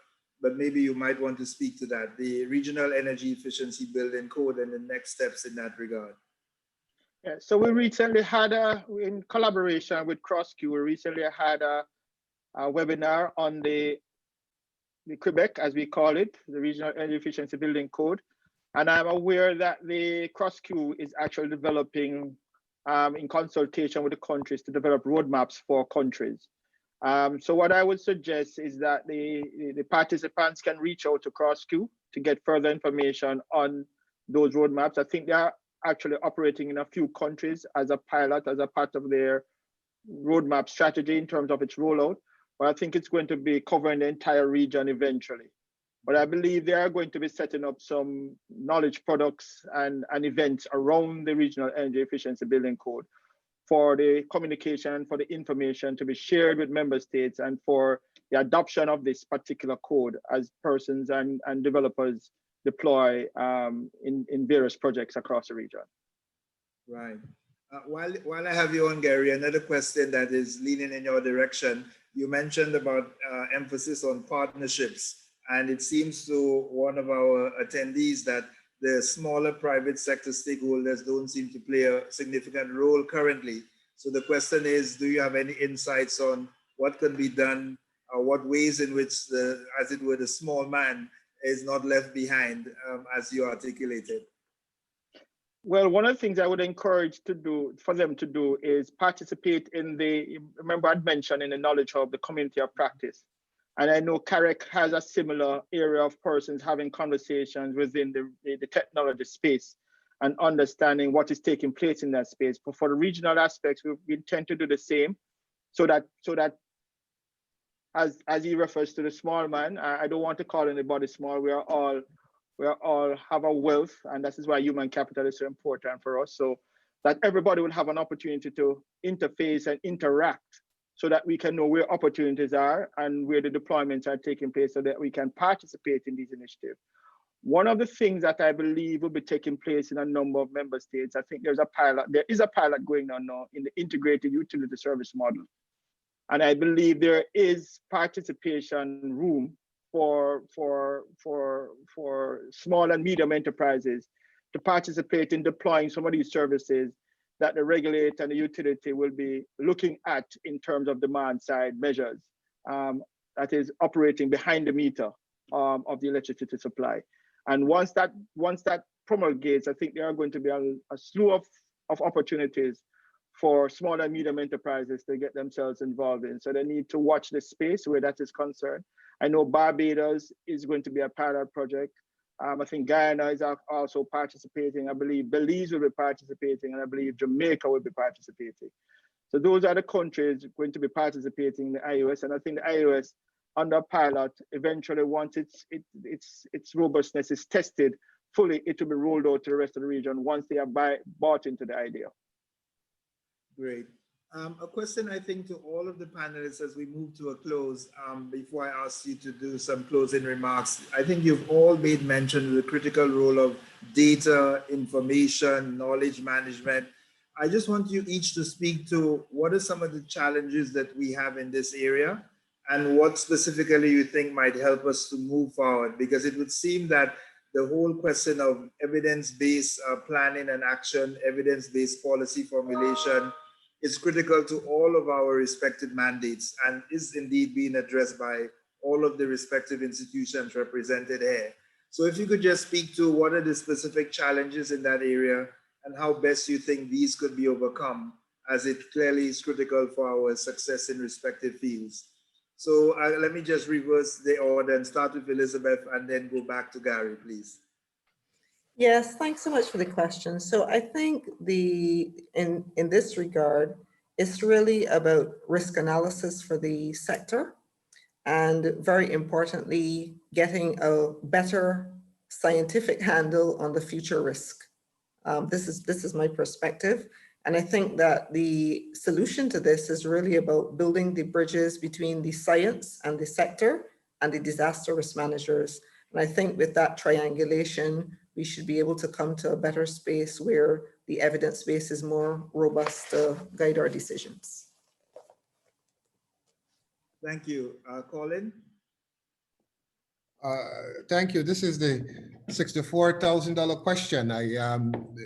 B: but maybe you might want to speak to that, the Regional Energy Efficiency Building Code and the next steps in that regard.
C: Yeah, so we recently had in collaboration with CrossQ, we recently had a webinar on the Quebec, as we call it, the Regional Energy Efficiency Building Code. And I'm aware that the CrossQ is actually developing in consultation with the countries to develop roadmaps for countries. So what I would suggest is that the participants can reach out to CrossQ to get further information on those roadmaps. I think they are actually operating in a few countries as a pilot, as a part of their roadmap strategy in terms of its rollout. But I think it's going to be covering the entire region eventually. But I believe they are going to be setting up some knowledge products and events around the Regional Energy Efficiency Building Code for the communication, for the information to be shared with member states and for the adoption of this particular code as persons and developers deploy in various projects across the region.
B: Right. While I have you on, Gary, another question that is leaning in your direction. You mentioned about emphasis on partnerships, and it seems to one of our attendees that the smaller private sector stakeholders don't seem to play a significant role currently. So the question is, do you have any insights on what can be done, or what ways in which as it were, the small man is not left behind, as you articulated?
C: Well, one of the things I would encourage for them to do is participate in remember I'd mentioned in the Knowledge Hub, the community of practice. And I know CARIC has a similar area of persons having conversations within the technology space and understanding what is taking place in that space. But for the regional aspects, we intend to do the same so that as he refers to the small man, I don't want to call anybody small. We all have a wealth, and that is why human capital is so important for us. So that everybody will have an opportunity to interface and interact so that we can know where opportunities are and where the deployments are taking place so that we can participate in these initiatives. One of the things that I believe will be taking place in a number of member states, I think there is a pilot going on now in the integrated utility service model. And I believe there is participation room for small and medium enterprises to participate in deploying some of these services that the regulator and the utility will be looking at in terms of demand side measures, that is operating behind the meter of the electricity supply. And once that promulgates, I think there are going to be a slew of opportunities for small and medium enterprises to get themselves involved in. So they need to watch the space where that is concerned. I know Barbados is going to be a pilot project. I think Guyana is also participating. I believe Belize will be participating, and I believe Jamaica will be participating. So those are the countries going to be participating in the IOS, and I think the IOS under pilot, eventually once its robustness is tested fully, it will be rolled out to the rest of the region once they have bought into the idea.
B: Great. A question, I think, to all of the panelists as we move to a close, before I ask you to do some closing remarks. I think you've all made mention of the critical role of data, information, knowledge management. I just want you each to speak to what are some of the challenges that we have in this area and what specifically you think might help us to move forward, because it would seem that the whole question of evidence-based planning and action, evidence-based policy formulation, is critical to all of our respective mandates and is indeed being addressed by all of the respective institutions represented here. So if you could just speak to what are the specific challenges in that area and how best you think these could be overcome, as it clearly is critical for our success in respective fields. So let me just reverse the order and start with Elizabeth and then go back to Gary, please.
E: Yes, thanks so much for the question. So I think in this regard, it's really about risk analysis for the sector, and very importantly, getting a better scientific handle on the future risk. This is my perspective. And I think that the solution to this is really about building the bridges between the science and the sector and the disaster risk managers. And I think with that triangulation, we should be able to come to a better space where the evidence base is more robust to guide our decisions.
B: Thank you. Colin?
D: Thank you. This is the $64,000 question.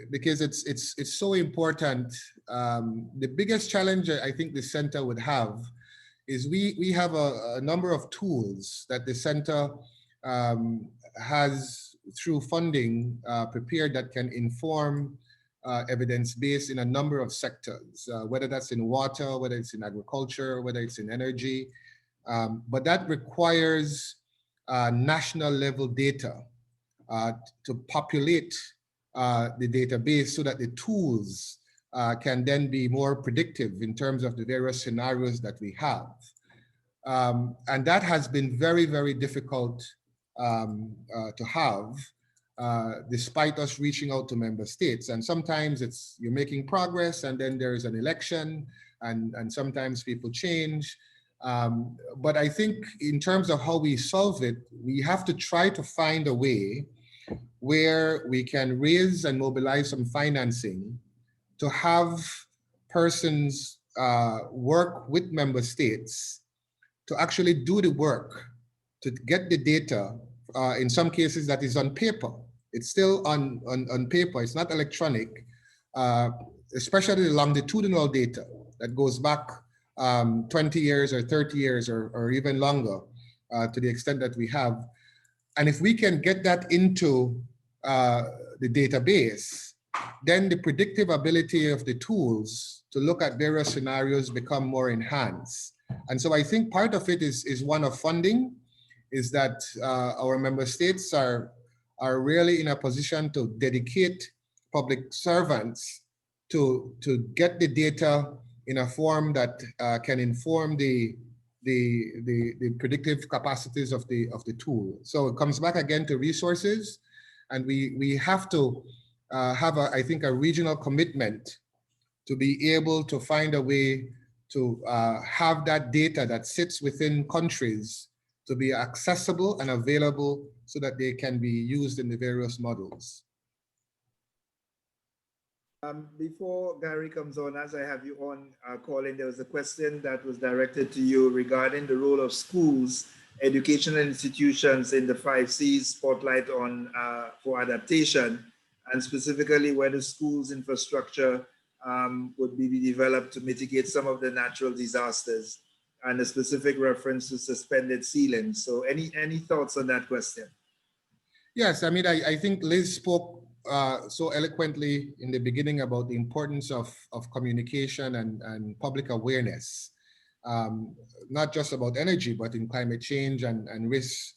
D: Because it's so important. The biggest challenge I think the center would have is we have a number of tools that the center has through funding prepared that can inform evidence base in a number of sectors, whether that's in water, whether it's in agriculture, whether it's in energy. But that requires national level data to populate the database so that the tools can then be more predictive in terms of the various scenarios that we have. And that has been very, very difficult to have, despite us reaching out to member states. And sometimes you're making progress and then there's an election and sometimes people change. But I think in terms of how we solve it, we have to try to find a way where we can raise and mobilize some financing to have persons work with member states to actually do the work, to get the data, in some cases that is on paper. It's still on paper, it's not electronic, especially the longitudinal data that goes back 20 years or 30 years or even longer, to the extent that we have. And if we can get that into the database, then the predictive ability of the tools to look at various scenarios become more enhanced. And so I think part of it is one of funding, is that our member states are really in a position to dedicate public servants to get the data in a form that can inform the predictive capacities of the tool. So it comes back again to resources, and we have to have I think a regional commitment to be able to find a way to have that data that sits within countries to be accessible and available so that they can be used in the various models.
B: Before Gary comes on, as I have you on, Colin, there was a question that was directed to you regarding the role of schools, educational institutions in the 5Cs spotlight on for adaptation, and specifically whether schools infrastructure would be developed to mitigate some of the natural disasters, and a specific reference to suspended ceilings. So any thoughts on that question?
D: Yes, I mean, I think Liz spoke so eloquently in the beginning about the importance of communication and public awareness, not just about energy, but in climate change and risks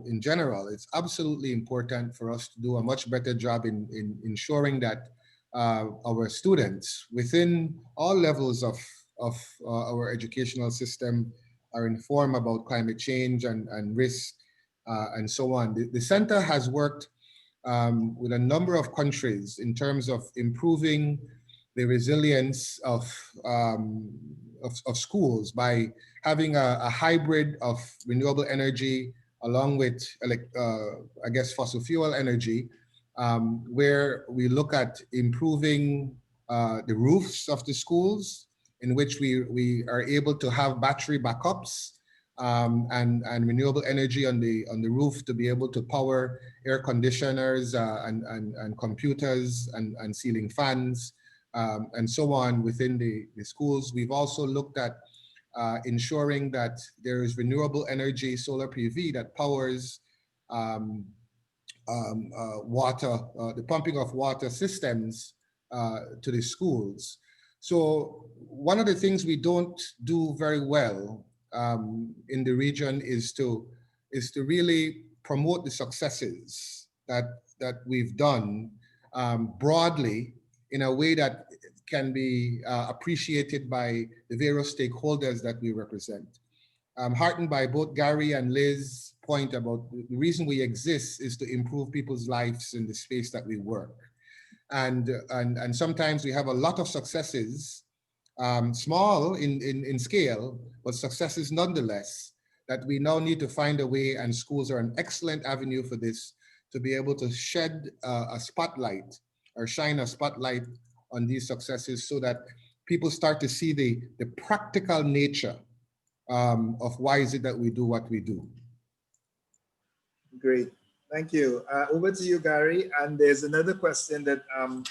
D: in general. It's absolutely important for us to do a much better job in ensuring that our students within all levels of our educational system are informed about climate change and risk and so on. The center has worked with a number of countries in terms of improving the resilience of schools by having a hybrid of renewable energy along with, I guess, fossil fuel energy, where we look at improving the roofs of the schools, in which we are able to have battery backups and renewable energy on the roof to be able to power air conditioners and computers and ceiling fans. and so on within the schools. We've also looked at ensuring that there is renewable energy, solar PV, that powers water, the pumping of water systems to the schools. So one of the things we don't do very well in the region is to really promote the successes that we've done broadly in a way that can be appreciated by the various stakeholders that we represent. I'm heartened by both Gary and Liz's point about the reason we exist is to improve people's lives in the space that we work. And sometimes we have a lot of successes, small in scale, but successes nonetheless, that we now need to find a way, and schools are an excellent avenue for this, to be able to shed a spotlight or shine a spotlight on these successes so that people start to see the practical nature of why is it that we do what we do.
B: Great, thank you. Over to you, Gary. And there's another question that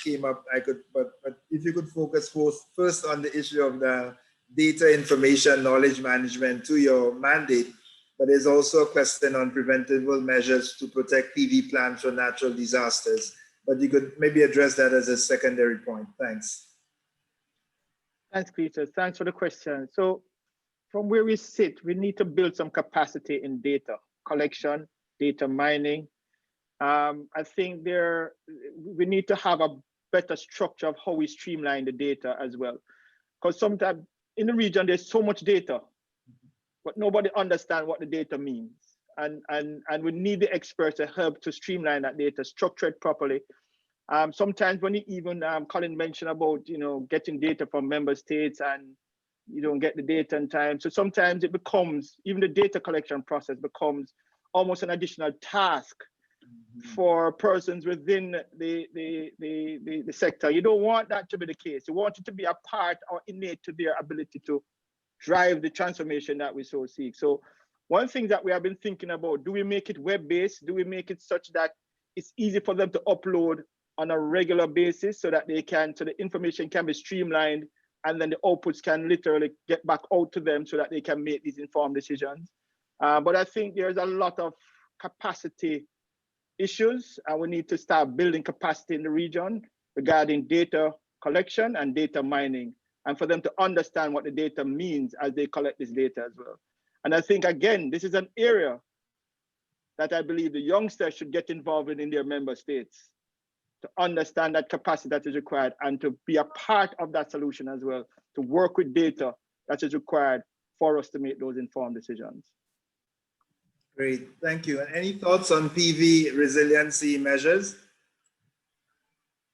B: came up. But if you could focus first on the issue of the data information knowledge management to your mandate, but there's also a question on preventable measures to protect PV plants from natural disasters. But you could maybe address that as a secondary point. Thanks.
C: Thanks, Peter. Thanks for the question. So from where we sit, we need to build some capacity in data collection, data mining. I think we need to have a better structure of how we streamline the data as well. Because sometimes in the region, there's so much data, but nobody understands what the data means. And we need the experts to help to streamline that data, structure it properly. Sometimes when you even, Colin mentioned about, getting data from member states and you don't get the data in time. So sometimes it becomes, even the data collection process becomes almost an additional task for persons within the sector. You don't want that to be the case. You want it to be a part or innate to their ability to drive the transformation that we so seek. So one thing that we have been thinking about, do we make it web-based? Do we make it such that it's easy for them to upload on a regular basis so that the information can be streamlined and then the outputs can literally get back out to them so that they can make these informed decisions. But I think there's a lot of capacity issues, and we need to start building capacity in the region regarding data collection and data mining, and for them to understand what the data means as they collect this data as well. And I think, again, this is an area that I believe the youngsters should get involved in their member states, to understand that capacity that is required and to be a part of that solution as well, to work with data that is required for us to make those informed decisions.
B: Great, thank you. And any thoughts on PV resiliency measures?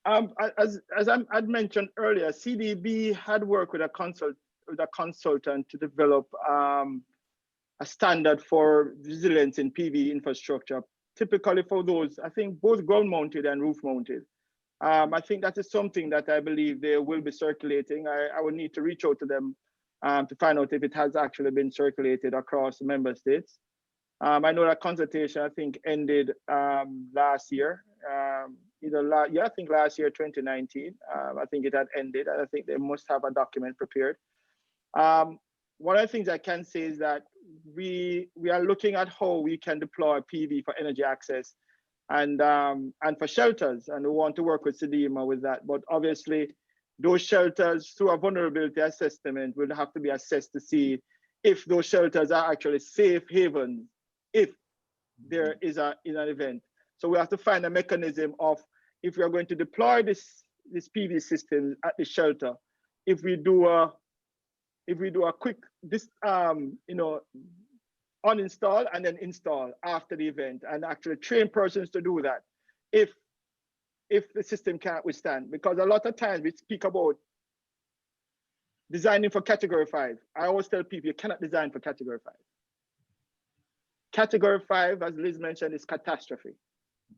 C: As I'd mentioned earlier, CDB had worked with a consultant to develop a standard for resilience in PV infrastructure, typically for those, I think, both ground mounted and roof mounted. I think that is something that I believe they will be circulating. I would need to reach out to them to find out if it has actually been circulated across the member states. I know that consultation, I think, ended last year, I think last year, 2019. I think it had ended, and I think they must have a document prepared. One of the things I can say is that we are looking at how we can deploy PV for energy access and for shelters, and we want to work with SEDEMA with that. But obviously, those shelters, through a vulnerability assessment, will have to be assessed to see if those shelters are actually safe havens if there is an event. So we have to find a mechanism of, if we are going to deploy this PV system at the shelter, if we do a quick uninstall and then install after the event, and actually train persons to do that if the system can't withstand. Because a lot of times we speak about designing for category 5. I always tell people you cannot design for category 5. Category 5, as Liz mentioned, is catastrophe.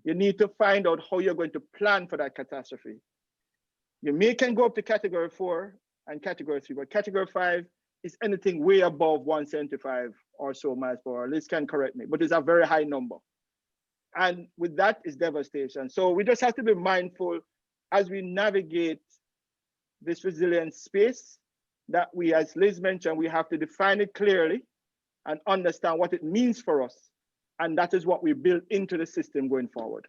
C: You need to find out how you're going to plan for that catastrophe. You can go up to category 4 and category 3, but category 5 is anything way above 175 or so miles per hour. Liz can correct me, but it's a very high number. And with that is devastation. So we just have to be mindful as we navigate this resilience space, that we, as Liz mentioned, we have to define it clearly and understand what it means for us. And that is what we build into the system going forward.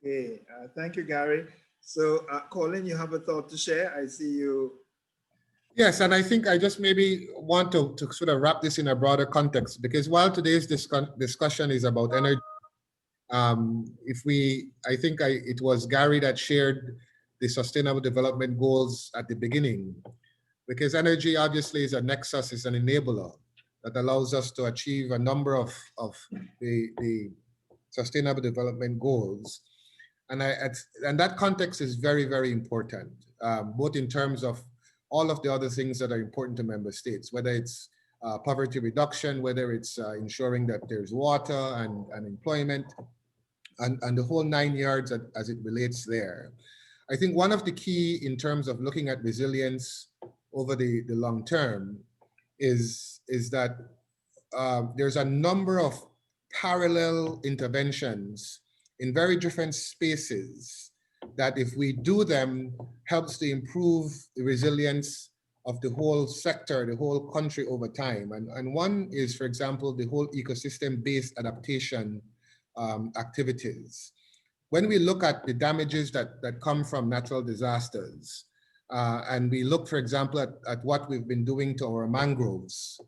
B: Okay, thank you, Gary. So Colin, you have a thought to share? I see you.
D: Yes, and I think I just maybe want to sort of wrap this in a broader context, because while today's discussion is about energy, it was Gary that shared the Sustainable Development Goals at the beginning, because energy obviously is a nexus, is an enabler that allows us to achieve a number of the Sustainable Development Goals. And that context is very, very important, both in terms of all of the other things that are important to member states, whether it's poverty reduction, whether it's ensuring that there's water and employment, and the whole 9 yards as it relates there. I think one of the key in terms of looking at resilience over the long term is that there's a number of parallel interventions in very different spaces that, if we do them, helps to improve the resilience of the whole sector, the whole country over time. And one is, for example, the whole ecosystem-based adaptation activities. When we look at the damages that come from natural disasters, and we look, for example, at what we've been doing to our mangroves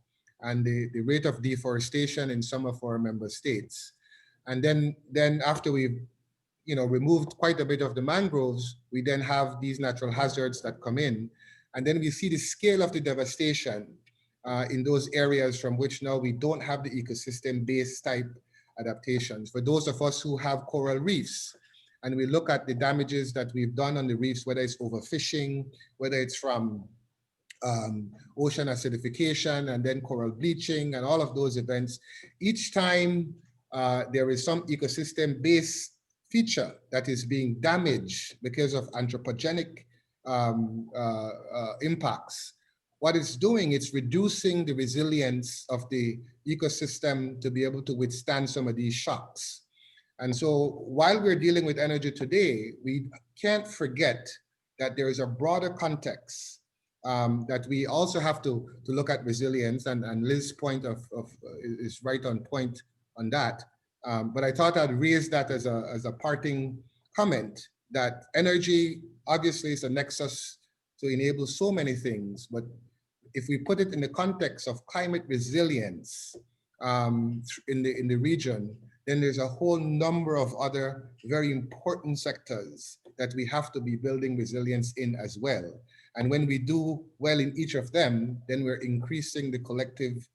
D: and the rate of deforestation in some of our member states, and then after we've removed quite a bit of the mangroves, we then have these natural hazards that come in, and then we see the scale of the devastation in those areas from which now we don't have the ecosystem-based type adaptations. For those of us who have coral reefs, and we look at the damages that we've done on the reefs, whether it's overfishing, whether it's from ocean acidification and then coral bleaching and all of those events, each time there is some ecosystem-based feature that is being damaged because of anthropogenic impacts, what it's doing, it's reducing the resilience of the ecosystem to be able to withstand some of these shocks. And so while we're dealing with energy today, we can't forget that there is a broader context that we also have to look at resilience, and Liz's point is right on point on that. But I thought I'd raise that as a parting comment, that energy obviously is a nexus to enable so many things, but if we put it in the context of climate resilience in the region, then there's a whole number of other very important sectors that we have to be building resilience in as well. And when we do well in each of them, then we're increasing the collective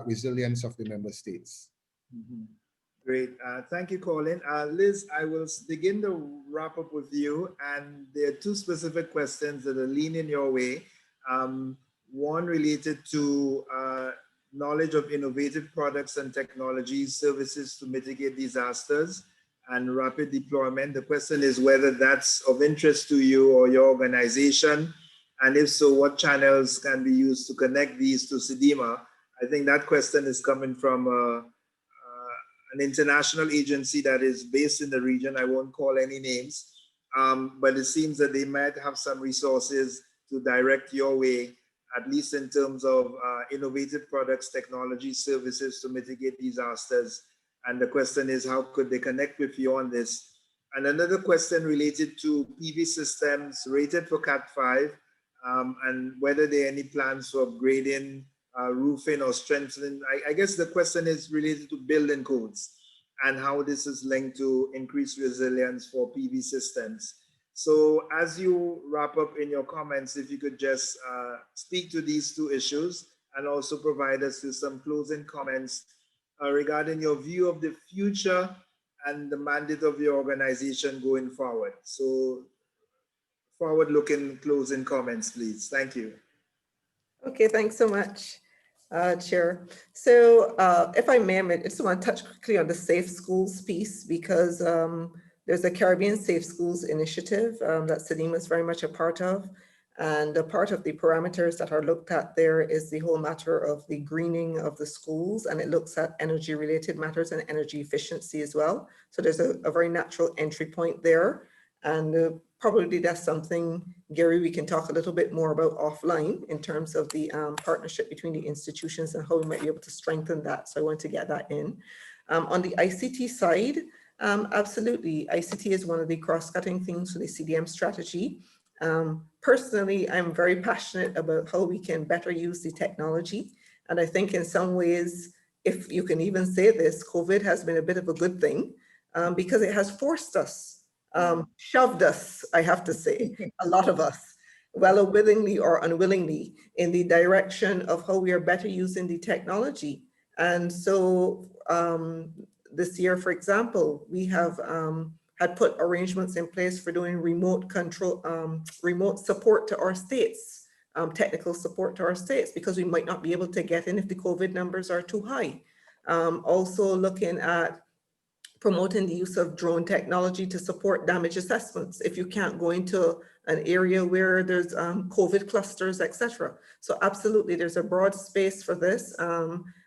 D: resilience of the member states.
B: Mm-hmm. Great. Thank you, Colin. Liz, I will begin to wrap up with you. And there are two specific questions that are leaning your way. One related to knowledge of innovative products and technologies, services to mitigate disasters and rapid deployment. The question is whether that's of interest to you or your organization. And if so, what channels can be used to connect these to CDEMA? I think that question is coming from an international agency that is based in the region. I won't call any names, but it seems that they might have some resources to direct your way, at least in terms of innovative products, technology, services to mitigate disasters. And the question is, how could they connect with you on this? And another question related to PV systems rated for Cat 5, and whether there are any plans for upgrading roofing or strengthening. I guess the question is related to building codes and how this is linked to increased resilience for PV systems. So as you wrap up in your comments, if you could just speak to these two issues and also provide us with some closing comments regarding your view of the future and the mandate of your organization going forward. So forward-looking closing comments, please. Thank you.
E: Okay, thanks so much, Chair. So if I may, I just want to touch quickly on the Safe Schools piece, because there's a Caribbean Safe Schools initiative that CDEMA is very much a part of. And a part of the parameters that are looked at there is the whole matter of the greening of the schools, and it looks at energy related matters and energy efficiency as well. So there's a very natural entry point there. And probably that's something, Gary, we can talk a little bit more about offline in terms of the partnership between the institutions and how we might be able to strengthen that. So I want to get that in. On the ICT side, absolutely, ICT is one of the cross-cutting things for the CDM strategy. Personally, I'm very passionate about how we can better use the technology. And I think in some ways, if you can even say this, COVID has been a bit of a good thing because it has forced us, shoved us, I have to say, a lot of us, whether willingly or unwillingly, in the direction of how we are better using the technology. And so this year, for example, we have had put arrangements in place for doing remote control, remote support to our states, technical support to our states, because we might not be able to get in if the COVID numbers are too high. Also looking at promoting the use of drone technology to support damage assessments if you can't go into an area where there's COVID clusters, etc. So absolutely, there's a broad space for this,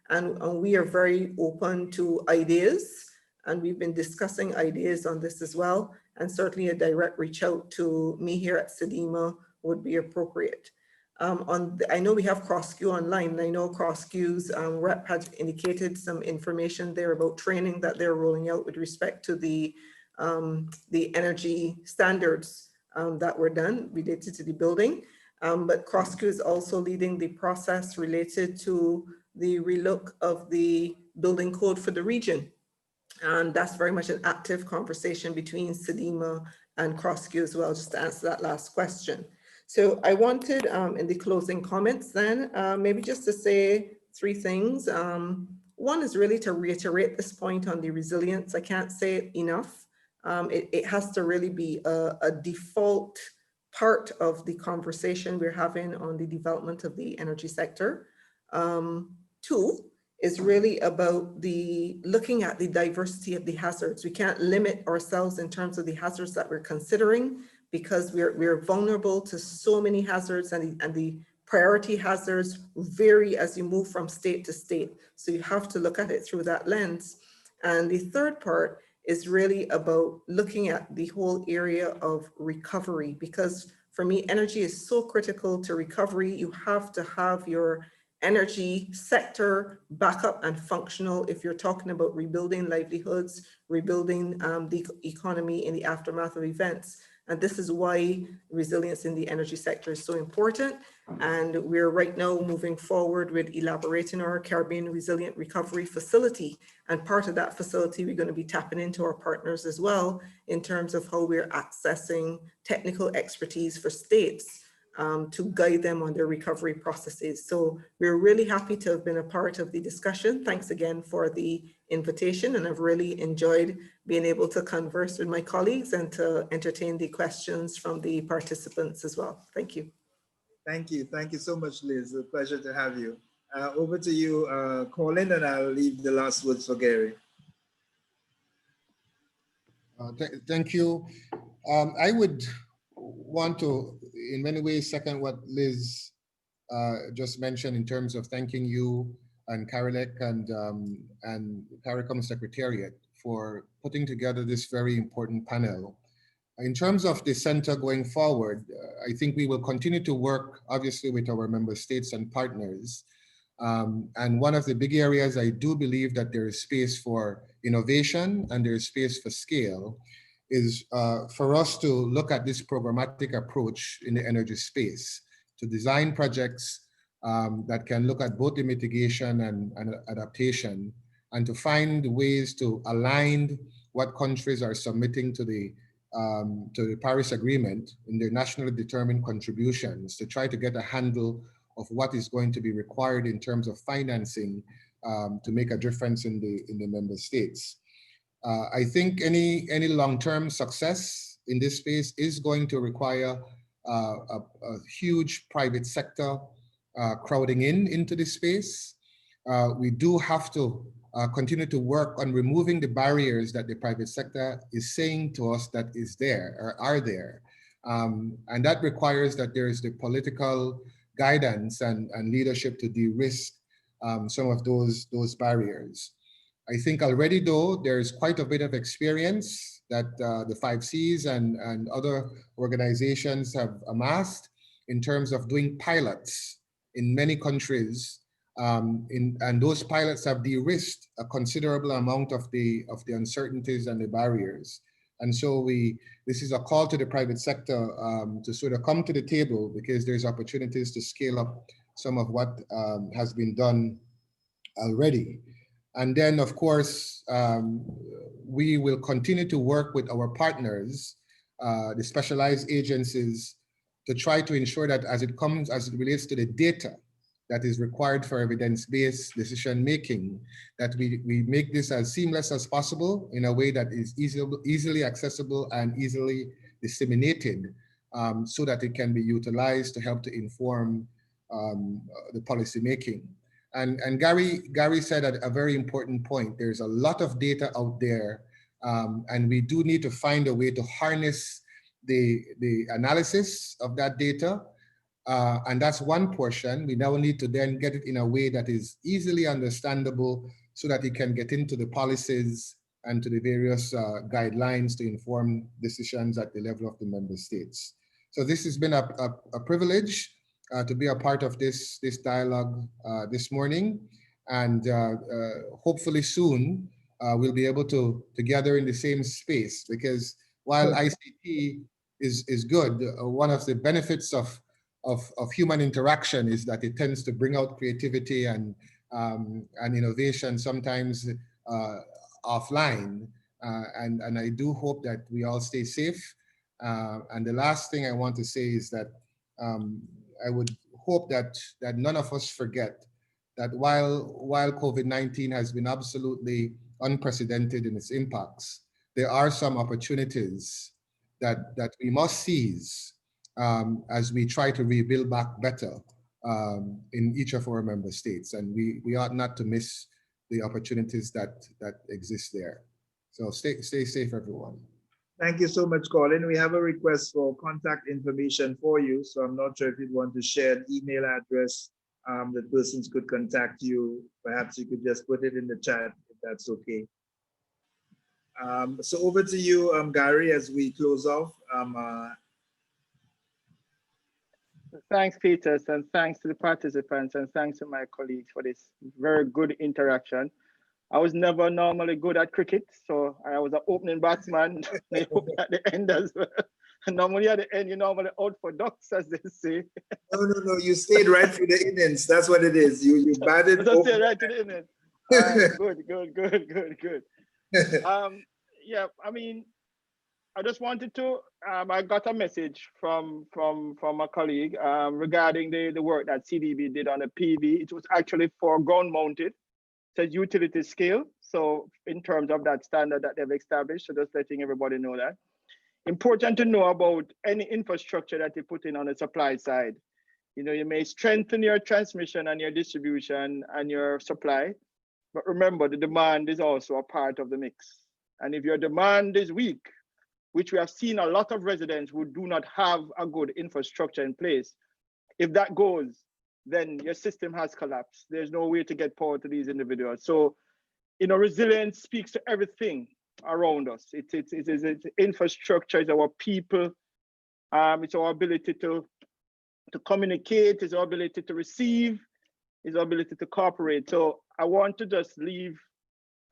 E: and we are very open to ideas, and we've been discussing ideas on this as well, and certainly a direct reach out to me here at CDEMA would be appropriate. I know we have CrossQ online, and I know CrossQ's rep had indicated some information there about training that they're rolling out with respect to the energy standards that were done related to the building. But CrossQ is also leading the process related to the relook of the building code for the region. And that's very much an active conversation between CDEMA and CrossQ as well, just to answer that last question. So I wanted in the closing comments then, maybe just to say three things. One is really to reiterate this point on the resilience. I can't say it enough. It has to really be a default part of the conversation we're having on the development of the energy sector. Two is really about looking at the diversity of the hazards. We can't limit ourselves in terms of the hazards that we're considering, because we're vulnerable to so many hazards, and the priority hazards vary as you move from state to state. So you have to look at it through that lens. And the third part is really about looking at the whole area of recovery, because for me, energy is so critical to recovery. You have to have your energy sector back up and functional if you're talking about rebuilding livelihoods, rebuilding the economy in the aftermath of events. And this is why resilience in the energy sector is so important. And we're right now moving forward with elaborating our Caribbean Resilient Recovery Facility. And part of that facility, we're going to be tapping into our partners as well in terms of how we're accessing technical expertise for states to guide them on their recovery processes. So we're really happy to have been a part of the discussion. Thanks again for the invitation, and I've really enjoyed being able to converse with my colleagues and to entertain the questions from the participants as well. Thank you.
B: Thank you. Thank you so much, Liz. A pleasure to have you. Over to you, Colin, and I'll leave the last words for Gary.
D: Thank you. I would want to, in many ways, second what Liz just mentioned in terms of thanking you and CARILEC and CARICOM Secretariat for putting together this very important panel. In terms of the center going forward, I think we will continue to work, obviously, with our member states and partners. And one of the big areas I do believe that there is space for innovation and there is space for scale is for us to look at this programmatic approach in the energy space, to design projects that can look at both the mitigation and adaptation, and to find ways to align what countries are submitting to the Paris Agreement in their nationally determined contributions, to try to get a handle of what is going to be required in terms of financing to make a difference in the member states. I think any long-term success in this space is going to require a huge private sector crowding into this space. We do have to continue to work on removing the barriers that the private sector is saying to us that is there or are there. And that requires that there is the political guidance and leadership to de-risk some of those barriers. I think already though, there's quite a bit of experience that the 5Cs and other organizations have amassed in terms of doing pilots in many countries. And those pilots have de-risked a considerable amount of the uncertainties and the barriers. And so this is a call to the private sector to sort of come to the table, because there's opportunities to scale up some of what has been done already. And then, of course, we will continue to work with our partners, the specialized agencies, to try to ensure that as it relates to the data that is required for evidence-based decision-making, that we make this as seamless as possible in a way that is easily accessible and easily disseminated, so that it can be utilized to help to inform the policy making. And Gary said a very important point. There's a lot of data out there, and we do need to find a way to harness the analysis of that data. And that's one portion. We now need to then get it in a way that is easily understandable so that it can get into the policies and to the various guidelines to inform decisions at the level of the member states. So this has been a privilege to be a part of this dialogue this morning. And hopefully soon we'll be able to gather in the same space, because while ICT is good, one of the benefits of human interaction is that it tends to bring out creativity and innovation, sometimes offline. And I do hope that we all stay safe. And the last thing I want to say is that I would hope that none of us forget that while COVID-19 has been absolutely unprecedented in its impacts, there are some opportunities that we must seize as we try to rebuild back better in each of our member states. And we ought not to miss the opportunities that exist there. So stay safe, everyone.
B: Thank you so much, Colin. We have a request for contact information for you. So I'm not sure if you'd want to share an email address that persons could contact you. Perhaps you could just put it in the chat if that's okay. So over to you, Gary, as we close off.
C: Thanks, Peters, and thanks to the participants, and thanks to my colleagues for this very good interaction. I was never normally good at cricket, so I was an opening batsman at the end as well. And normally at the end, you're normally out for ducks, as they say.
B: No, you stayed right through the innings. That's what it is. You batted.
C: I stayed right to the innings. Good. Yeah, I mean, I just wanted to, I got a message from a colleague regarding the work that CDB did on the PV. It was actually for ground mounted. Says utility scale. So in terms of that standard that they've established, so just letting everybody know that. Important to know about any infrastructure that you put in on the supply side. You know, you may strengthen your transmission and your distribution and your supply, but remember the demand is also a part of the mix. And if your demand is weak, which we have seen a lot of residents who do not have a good infrastructure in place, if that goes, then your system has collapsed. There's no way to get power to these individuals. So, you know, resilience speaks to everything around us. It's infrastructure, it's our people, it's our ability to communicate, it's our ability to receive, it's our ability to cooperate. So I want to just leave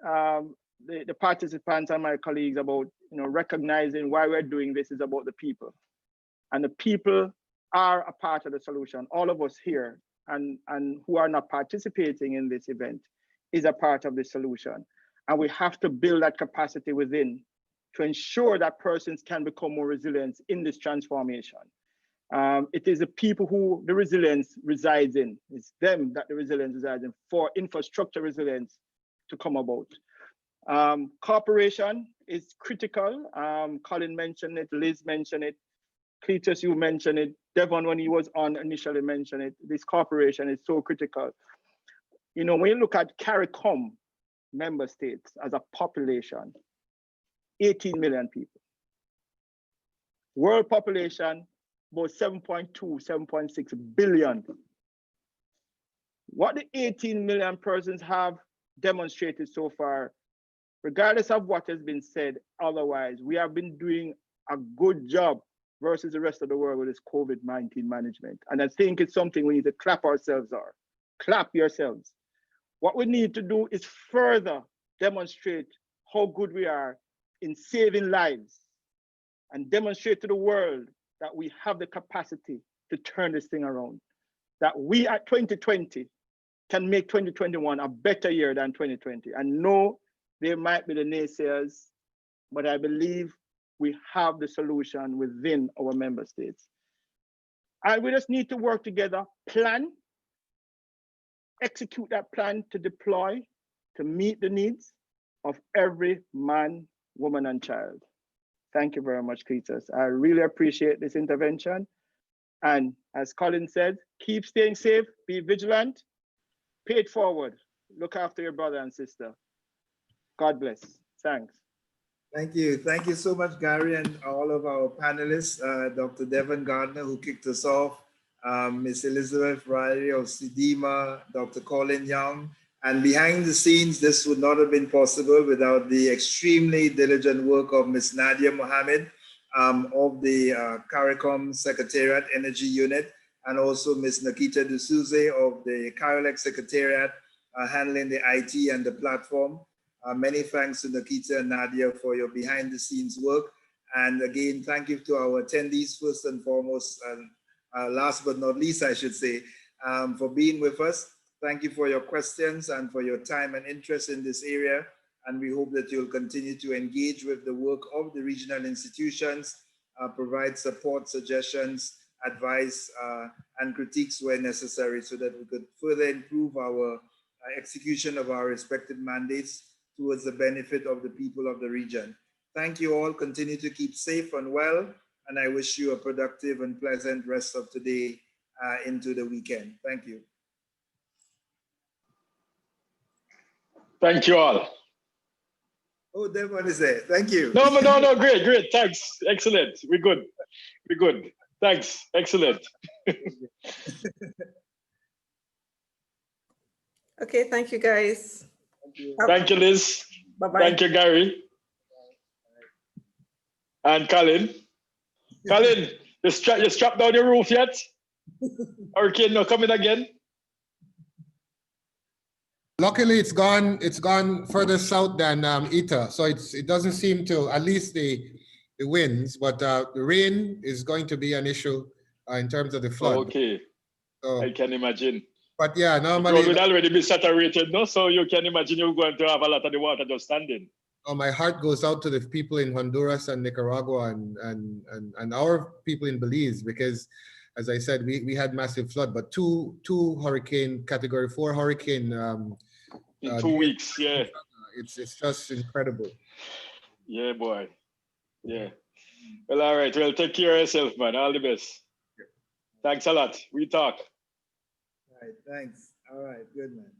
C: the participants and my colleagues about, you know, recognizing why we're doing this is about the people. And the people are a part of the solution. All of us here and who are not participating in this event is a part of the solution. And we have to build that capacity within to ensure that persons can become more resilient in this transformation. It is the people who the resilience resides in. It's them that the resilience resides in for infrastructure resilience to come about. Cooperation is critical. Colin mentioned it, Liz mentioned it, Cletus, you mentioned it, Devon, when he was on, initially mentioned it. This cooperation is so critical. You know, when you look at CARICOM member states as a population, 18 million people. World population, about 7.2, 7.6 billion. What the 18 million persons have demonstrated so far, regardless of what has been said otherwise, we have been doing a good job versus the rest of the world with this COVID-19 management. And I think it's something we need to clap ourselves on. Clap yourselves. What we need to do is further demonstrate how good we are in saving lives and demonstrate to the world that we have the capacity to turn this thing around. That we at 2020 can make 2021 a better year than 2020. And no, there might be the naysayers, but I believe we have the solution within our member states. And we just need to work together, plan, execute that plan to deploy, to meet the needs of every man, woman, and child. Thank you very much, Cletus. I really appreciate this intervention. And as Colin said, keep staying safe, be vigilant, pay it forward. Look after your brother and sister. God bless. Thanks.
B: Thank you. Thank you so much, Gary, and all of our panelists, Dr. Devon Gardner, who kicked us off, Ms. Elizabeth Riley of CDEMA, Dr. Colin Young. And behind the scenes, this would not have been possible without the extremely diligent work of Ms. Nadia Mohammed of the CARICOM Secretariat Energy Unit, and also Ms. Nikita D'Souza of the CARILEC Secretariat handling the IT and the platform. Many thanks to Nikita and Nadia for your behind the scenes work. And again, thank you to our attendees first and foremost, and last but not least, I should say, for being with us. Thank you for your questions and for your time and interest in this area. And we hope that you'll continue to engage with the work of the regional institutions, provide support, suggestions, advice, and critiques where necessary so that we could further improve our execution of our respective mandates towards the benefit of the people of the region. Thank you all. Continue to keep safe and well. And I wish you a productive and pleasant rest of today into the weekend. Thank you.
A: Thank you all.
B: Oh, Devon is there. Thank you.
A: No, great. Thanks. Excellent. We're good. Thanks. Excellent.
E: Okay, thank you, guys.
A: Thank you, Liz.
E: Bye-bye.
A: Thank you, Gary. And Colin. Colin, you strapped down your roof yet? Hurricane not coming again?
D: Luckily, it's gone further south than Eta, so it doesn't seem to, at least the winds, but the rain is going to be an issue in terms of the flood.
A: Okay, so, I can imagine.
D: But yeah, normally
A: it would already be saturated, no? So you can imagine you're going to have a lot of the water just standing.
D: Oh, my heart goes out to the people in Honduras and Nicaragua and our people in Belize, because as I said, we had massive flood, but two hurricane category 4 hurricane
A: in 2 weeks, yeah.
D: It's just incredible.
A: Yeah, boy. Yeah. Well, all right. Well, take care of yourself, man. All the best. Thanks a lot. We talk.
B: All right. Thanks. All right. Good, man.